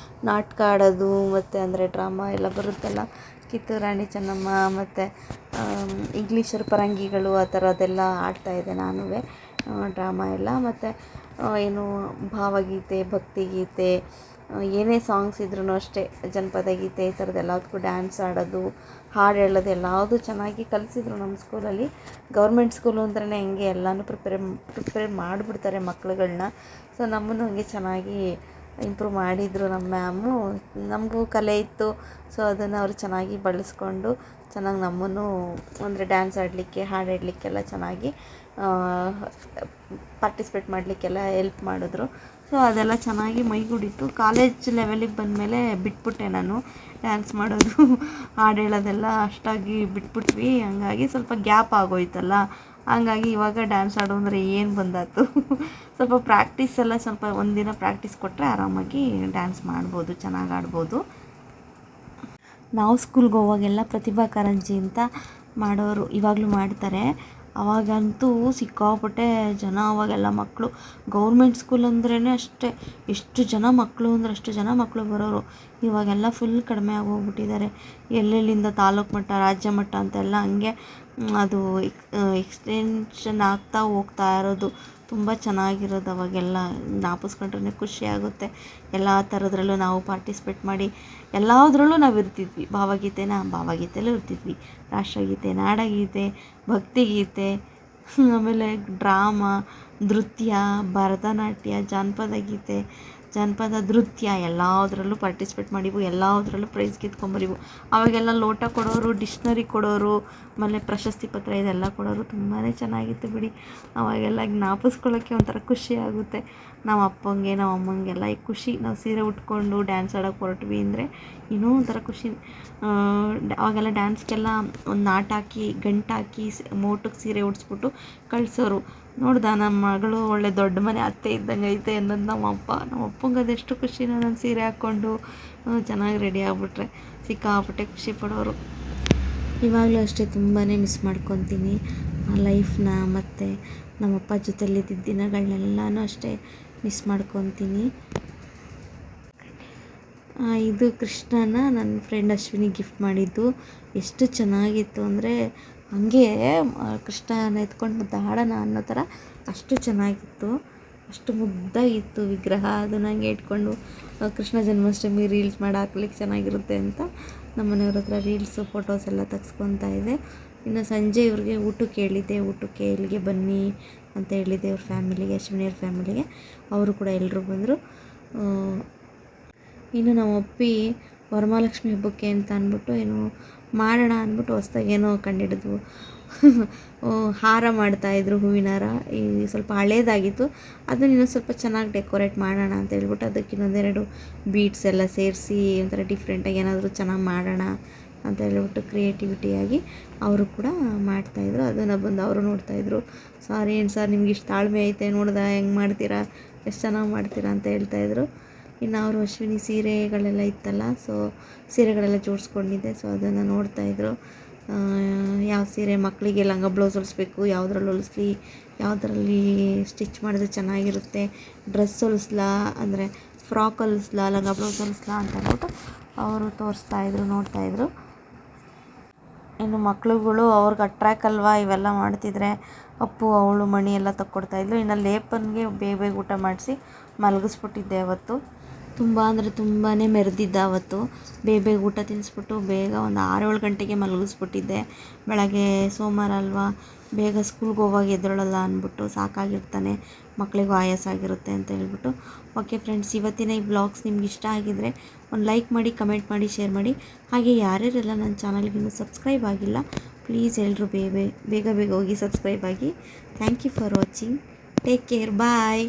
ನಾಟಕ ಆಡೋದು ಮತ್ತು ಅಂದರೆ ಡ್ರಾಮಾ ಎಲ್ಲ ಬರುತ್ತಲ್ಲ, ಕಿತ್ತೂರು ರಾಣಿ ಚೆನ್ನಮ್ಮ ಮತ್ತು ಇಂಗ್ಲೀಷರ ಪರಂಗಿಗಳು ಆ ಥರದ್ದೆಲ್ಲ ಆಡ್ತಾಯಿದ್ದೆ ನಾನು ಡ್ರಾಮಾ ಎಲ್ಲ. ಮತ್ತು ಏನು ಭಾವಗೀತೆ, ಭಕ್ತಿಗೀತೆ, ಏನೇ ಸಾಂಗ್ಸ್ ಇದ್ರೂ ಅಷ್ಟೇ, ಜನಪದ ಗೀತೆ ಈ ಥರದ್ದೆಲ್ಲದಕ್ಕೂ ಡ್ಯಾನ್ಸ್ ಆಡೋದು, ಹಾಡು ಹೇಳೋದು ಎಲ್ಲದೂ ಚೆನ್ನಾಗಿ ಕಲಿಸಿದ್ರು ನಮ್ಮ ಸ್ಕೂಲಲ್ಲಿ. ಗೌರ್ಮೆಂಟ್ ಸ್ಕೂಲು ಅಂದ್ರೇ ಹೆಂಗೆ ಎಲ್ಲನೂ ಪ್ರಿಪೇರ್ ಮಾಡಿಬಿಡ್ತಾರೆ ಮಕ್ಳುಗಳ್ನ. ಸೊ ನಮ್ಮನ್ನು ಹಂಗೆ ಚೆನ್ನಾಗಿ ಇಂಪ್ರೂವ್ ಮಾಡಿದರು ನಮ್ಮ ಮ್ಯಾಮು. ನಮಗೂ ಕಲೆ ಇತ್ತು, ಸೊ ಅದನ್ನು ಅವರು ಚೆನ್ನಾಗಿ ಬಳಸ್ಕೊಂಡು ಚೆನ್ನಾಗಿ ನಮ್ಮನ್ನು ಅಂದರೆ ಡ್ಯಾನ್ಸ್ ಆಡಲಿಕ್ಕೆ, ಹಾಡು ಹೇಳಲಿಕ್ಕೆಲ್ಲ ಚೆನ್ನಾಗಿ ಪಾರ್ಟಿಸಿಪೇಟ್ ಮಾಡಲಿಕ್ಕೆಲ್ಲ ಹೆಲ್ಪ್ ಮಾಡಿದ್ರು. ಸೊ ಅದೆಲ್ಲ ಚೆನ್ನಾಗಿ ಮೈಗೂಡಿತ್ತು. ಕಾಲೇಜ್ ಲೆವೆಲಿಗೆ ಬಂದಮೇಲೆ ಬಿಟ್ಬಿಟ್ಟೆ ನಾನು ಡ್ಯಾನ್ಸ್ ಮಾಡೋದು, ಹಾಡು ಹೇಳೋದೆಲ್ಲ ಅಷ್ಟಾಗಿ ಬಿಟ್ಬಿಟ್ವಿ. ಹಂಗಾಗಿ ಸ್ವಲ್ಪ ಗ್ಯಾಪ್ ಆಗೋಯ್ತಲ್ಲ, ಹಂಗಾಗಿ ಇವಾಗ ಡ್ಯಾನ್ಸ್ ಆಡೋ ಅಂದರೆ ಏನು ಬಂದಾತು. ಸ್ವಲ್ಪ ಪ್ರಾಕ್ಟೀಸ್ ಎಲ್ಲ ಸ್ವಲ್ಪ ಒಂದಿನ ಪ್ರಾಕ್ಟೀಸ್ ಕೊಟ್ಟರೆ ಆರಾಮಾಗಿ ಡ್ಯಾನ್ಸ್ ಮಾಡ್ಬೋದು, ಚೆನ್ನಾಗಿ ಆಡ್ಬೋದು. ನಾವು ಸ್ಕೂಲ್ಗೆ ಹೋವಾಗೆಲ್ಲ ಪ್ರತಿಭಾ ಕಾರಂಜಿ ಅಂತ ಮಾಡೋರು, ಇವಾಗಲೂ ಮಾಡ್ತಾರೆ. ಅವಾಗಂತೂ ಸಿಕ್ಕಾಪಟ್ಟೆ ಜನ, ಅವಾಗೆಲ್ಲ ಮಕ್ಕಳು. ಗೌರ್ಮೆಂಟ್ ಸ್ಕೂಲ್ ಅಂದ್ರೇ ಅಷ್ಟೇ, ಎಷ್ಟು ಜನ ಮಕ್ಕಳು ಅಂದರೆ ಅಷ್ಟು ಜನ ಮಕ್ಕಳು ಬರೋರು. ಇವಾಗೆಲ್ಲ ಫುಲ್ ಕಡಿಮೆ ಆಗೋಗ್ಬಿಟ್ಟಿದ್ದಾರೆ. ಎಲ್ಲೆಲ್ಲಿಂದ ತಾಲೂಕು ಮಟ್ಟ, ರಾಜ್ಯ ಮಟ್ಟ ಅಂತೆಲ್ಲ ಹಂಗೆ ಅದು ಎಕ್ಸ್ಟೆನ್ಷನ್ ಆಗ್ತಾ ಹೋಗ್ತಾ ಇರೋದು. ತುಂಬ ಚೆನ್ನಾಗಿರೋದು ಅವಾಗೆಲ್ಲ. ಜ್ಞಾಪಿಸ್ಕೊಂಡ್ರೆ ಖುಷಿ ಆಗುತ್ತೆ. ಎಲ್ಲ ಥರದ್ರಲ್ಲೂ ನಾವು ಪಾರ್ಟಿಸಿಪೇಟ್ ಮಾಡಿ ಎಲ್ಲದರಲ್ಲೂ ನಾವು ಇರ್ತಿದ್ವಿ. ಭಾವಗೀತೆಯಲ್ಲೂ ಇರ್ತಿದ್ವಿ, ರಾಷ್ಟ್ರಗೀತೆ, ನಾಡಗೀತೆ, ಭಕ್ತಿಗೀತೆ, ಆಮೇಲೆ ಡ್ರಾಮಾ, ನೃತ್ಯ, ಭರತನಾಟ್ಯ, ಜಾನಪದ ಗೀತೆ, ಜಾನಪದ ನೃತ್ಯ ಎಲ್ಲದರಲ್ಲೂ ಪಾರ್ಟಿಸಿಪೇಟ್ ಮಾಡಿವು. ಎಲ್ಲದರಲ್ಲೂ ಪ್ರೈಸ್ ಗೆದ್ಕೊಂಬರಿವು. ಅವಾಗೆಲ್ಲ ಲೋಟ ಕೊಡೋರು, ಡಿಕ್ಷ್ನರಿ ಕೊಡೋರು, ಆಮೇಲೆ ಪ್ರಶಸ್ತಿ ಪತ್ರ ಇದೆಲ್ಲ ಕೊಡೋರು. ತುಂಬಾ ಚೆನ್ನಾಗಿತ್ತು ಬಿಡಿ. ಅವಾಗೆಲ್ಲ ಜ್ಞಾಪಿಸ್ಕೊಳ್ಳೋಕ್ಕೆ ಒಂಥರ ಖುಷಿ ಆಗುತ್ತೆ. ನಮ್ಮ ಅಪ್ಪಂಗೆ ನಮ್ಮ ಅಮ್ಮಂಗೆಲ್ಲ ಈ ಖುಷಿ. ನಾವು ಸೀರೆ ಉಟ್ಕೊಂಡು ಡ್ಯಾನ್ಸ್ ಆಡೋಕ್ಕೆ ಹೊರಟ್ವಿ ಅಂದರೆ ಇನ್ನೂ ಒಂಥರ ಖುಷಿ. ಅವಾಗೆಲ್ಲ ಡ್ಯಾನ್ಸ್ಗೆಲ್ಲ ಒಂದು ನಾಟ್ ಹಾಕಿ, ಗಂಟು ಹಾಕಿ, ಮೋಟಕ್ಕೆ ಸೀರೆ ಉಡಿಸ್ಬಿಟ್ಟು ಕಳಿಸೋರು. ನೋಡ್ದ, ನಮ್ಮ ಮಗಳು ಒಳ್ಳೆ ದೊಡ್ಡ ಮನೆ ಅತ್ತೆ ಇದ್ದಂಗೆ ಐತೆ ಅನ್ನೋದು ನಮ್ಮ ಅಪ್ಪಂಗೆ ಅದೆಷ್ಟು ಖುಷಿನೋ. ನಾನು ಸೀರೆ ಹಾಕ್ಕೊಂಡು ಚೆನ್ನಾಗಿ ರೆಡಿ ಆಗಿಬಿಟ್ರೆ ಸಿಕ್ಕಾಪಟ್ಟೆ ಖುಷಿ ಪಡೋರು. ಇವಾಗಲೂ ಅಷ್ಟೇ ತುಂಬಾ ಮಿಸ್ ಮಾಡ್ಕೊತೀನಿ ಆ ಲೈಫ್ನ. ಮತ್ತು ನಮ್ಮಪ್ಪ ಜೊತೆಲಿದ್ದ ದಿನಗಳನ್ನೆಲ್ಲನೂ ಅಷ್ಟೇ ಮಿಸ್ ಮಾಡ್ಕೊತೀನಿ. ಇದು ಕೃಷ್ಣನ ನನ್ನ ಫ್ರೆಂಡ್ ಅಶ್ವಿನಿ ಗಿಫ್ಟ್ ಮಾಡಿದ್ದು. ಎಷ್ಟು ಚೆನ್ನಾಗಿತ್ತು ಅಂದರೆ ಹಂಗೆ ಕೃಷ್ಣನ ಎತ್ಕೊಂಡು ಮುದ್ದಾಡೋಣ ಅನ್ನೋ ಥರ ಅಷ್ಟು ಚೆನ್ನಾಗಿತ್ತು, ಅಷ್ಟು ಮುದ್ದಾಗಿತ್ತು ವಿಗ್ರಹ. ಅದು ನನಗೆ ಇಟ್ಕೊಂಡು ಕೃಷ್ಣ ಜನ್ಮಾಷ್ಟಮಿ ರೀಲ್ಸ್ ಮಾಡಿ ಹಾಕ್ಲಿಕ್ಕೆ ಚೆನ್ನಾಗಿರುತ್ತೆ ಅಂತ ನಮ್ಮ ಮನೆಯವ್ರ ಹತ್ರ ರೀಲ್ಸು, ಫೋಟೋಸ್ ಎಲ್ಲ ತೆಗ್ಸ್ಕೊತಾ ಇದ್ದೆ. ಇನ್ನು ಸಂಜೆ ಇವ್ರಿಗೆ ಊಟಕ್ಕೆ ಹೇಳಿದ್ದೆ, ಊಟಕ್ಕೆ ಇಲ್ಲಿಗೆ ಬನ್ನಿ ಅಂತ ಹೇಳಿದ್ದೆ ಅವ್ರ ಫ್ಯಾಮಿಲಿಗೆ, ಅಶ್ವಿನಿಯವ್ರ ಫ್ಯಾಮಿಲಿಗೆ. ಅವರು ಕೂಡ ಎಲ್ಲರೂ ಬಂದರು. ಇನ್ನು ನಮ್ಮ ಅಪ್ಪಿ ವರಮಹಾಲಕ್ಷ್ಮಿ ಹಬ್ಬಕ್ಕೆ ಅಂತ ಅಂದ್ಬಿಟ್ಟು ಏನೋ ಮಾಡೋಣ ಅಂದ್ಬಿಟ್ಟು ಹೊಸ್ದಾಗಿ ಏನೋ ಕಂಡಿಡಿದ್ವು. ಹಾರ ಮಾಡ್ತಾಯಿದ್ರು, ಹೂವಿನ ಹಾರ. ಈ ಸ್ವಲ್ಪ ಹಳೇದಾಗಿತ್ತು, ಅದನ್ನ ಇನ್ನೂ ಸ್ವಲ್ಪ ಚೆನ್ನಾಗಿ ಡೆಕೋರೇಟ್ ಮಾಡೋಣ ಅಂತ ಹೇಳ್ಬಿಟ್ಟು ಅದಕ್ಕೆ ಇನ್ನೊಂದೆರಡು ಬೀಡ್ಸ್ ಎಲ್ಲ ಸೇರಿಸಿ ಒಂಥರ ಡಿಫ್ರೆಂಟಾಗಿ ಏನಾದರೂ ಚೆನ್ನಾಗಿ ಮಾಡೋಣ ಅಂತ ಹೇಳ್ಬಿಟ್ಟು ಕ್ರಿಯೇಟಿವಿಟಿಯಾಗಿ ಅವರು ಕೂಡ ಮಾಡ್ತಾಯಿದ್ರು. ಅದನ್ನು ಬಂದು ಅವರು ನೋಡ್ತಾಯಿದ್ರು. ಸಾರ್, ಏನು ಸರ್ ನಿಮ್ಗೆ ಇಷ್ಟು ತಾಳ್ಮೆ ಐತೆ, ನೋಡ್ದೆ ಹೆಂಗೆ ಮಾಡ್ತೀರಾ, ಎಷ್ಟು ಚೆನ್ನಾಗಿ ಮಾಡ್ತೀರಾ ಅಂತ ಹೇಳ್ತಾಯಿದ್ರು. ಇನ್ನು ಅವರು ಅಶ್ವಿನಿ ಸೀರೆಗಳೆಲ್ಲ ಇತ್ತಲ್ಲ, ಸೊ ಸೀರೆಗಳೆಲ್ಲ ಜೋಡಿಸ್ಕೊಂಡಿದ್ದೆ. ಸೊ ಅದನ್ನು ನೋಡ್ತಾಯಿದ್ರು. ಯಾವ ಸೀರೆ ಮಕ್ಕಳಿಗೆ ಲಂಗ ಬ್ಲೌಸ್ ಹೊಲಿಸ್ಬೇಕು, ಯಾವುದ್ರಲ್ಲಿ ಹೊಲಿಸ್ಲಿ, ಯಾವುದರಲ್ಲಿ ಸ್ಟಿಚ್ ಮಾಡಿದ್ರೆ ಚೆನ್ನಾಗಿರುತ್ತೆ, ಡ್ರೆಸ್ ಹೊಲಿಸ್ಲಾ ಅಂದರೆ ಫ್ರಾಕ್ ಹೊಲಿಸ್ಲಾ, ಲಂಗ ಬ್ಲೌಸ್ ಹೊಲಿಸ್ಲಾ ಅಂತ ಅಂದ್ಬಿಟ್ಟು ಅವರು ತೋರಿಸ್ತಾಯಿದ್ರು, ನೋಡ್ತಾಯಿದ್ರು. ಇನ್ನು ಮಕ್ಳುಗಳು ಅವ್ರಿಗೆ ಅಟ್ರ್ಯಾಕ್ ಅಲ್ವಾ ಇವೆಲ್ಲ ಮಾಡ್ತಿದ್ರೆ ಅಪ್ಪು ಅವಳು ಮಣಿ ಎಲ್ಲ ತಕ್ಕೊಡ್ತಾಯಿದ್ಲು. ಇನ್ನು ಲೇಪನ್ಗೆ ಬೇಗ ಬೇಗ ಊಟ ಮಾಡಿಸಿ ಮಲಗಿಸ್ಬಿಟ್ಟಿದ್ದೆ ಅವತ್ತು. ತುಂಬ ಅಂದರೆ ತುಂಬಾ ಮೆರೆದಿದ್ದ ಅವತ್ತು. ಬೇಗ ಬೇಗ ಊಟ ತಿನ್ನಿಸ್ಬಿಟ್ಟು ಬೇಗ ಒಂದು 6-7 ಗಂಟೆಗೆ ಮಲಗಿಸ್ಬಿಟ್ಟಿದ್ದೆ. ಬೆಳಗ್ಗೆ ಸೋಮವಾರ ಅಲ್ವಾ, ಬೇಗ ಸ್ಕೂಲ್ಗೆ ಹೋಗುವಾಗ ಎದ್ದೇಳಲ್ಲ ಅಂದ್ಬಿಟ್ಟು ಸಾಕಾಗಿರ್ತಾನೆ, ಮಕ್ಕಳಿಗೂ ಆಯಾಸ ಆಗಿರುತ್ತೆ ಅಂತ ಹೇಳ್ಬಿಟ್ಟು. ಓಕೆ ಫ್ರೆಂಡ್ಸ್, ಇವತ್ತಿನ ಈ ಬ್ಲಾಗ್ಸ್ ನಿಮ್ಗೆ ಇಷ್ಟ ಆಗಿದರೆ ಒಂದು ಲೈಕ್ ಮಾಡಿ, ಕಮೆಂಟ್ ಮಾಡಿ, ಶೇರ್ ಮಾಡಿ. ಹಾಗೆ ಯಾರ್ಯಾರೆಲ್ಲ ನನ್ನ ಚಾನಲ್ಗೆ ಇನ್ನೂ ಸಬ್ಸ್ಕ್ರೈಬ್ ಆಗಿಲ್ಲ, ಪ್ಲೀಸ್ ಎಲ್ಲರೂ ಬೇಗ ಬೇಗ ಹೋಗಿ ಸಬ್ಸ್ಕ್ರೈಬ್ ಆಗಿ. Thank you for watching. Take care. Bye.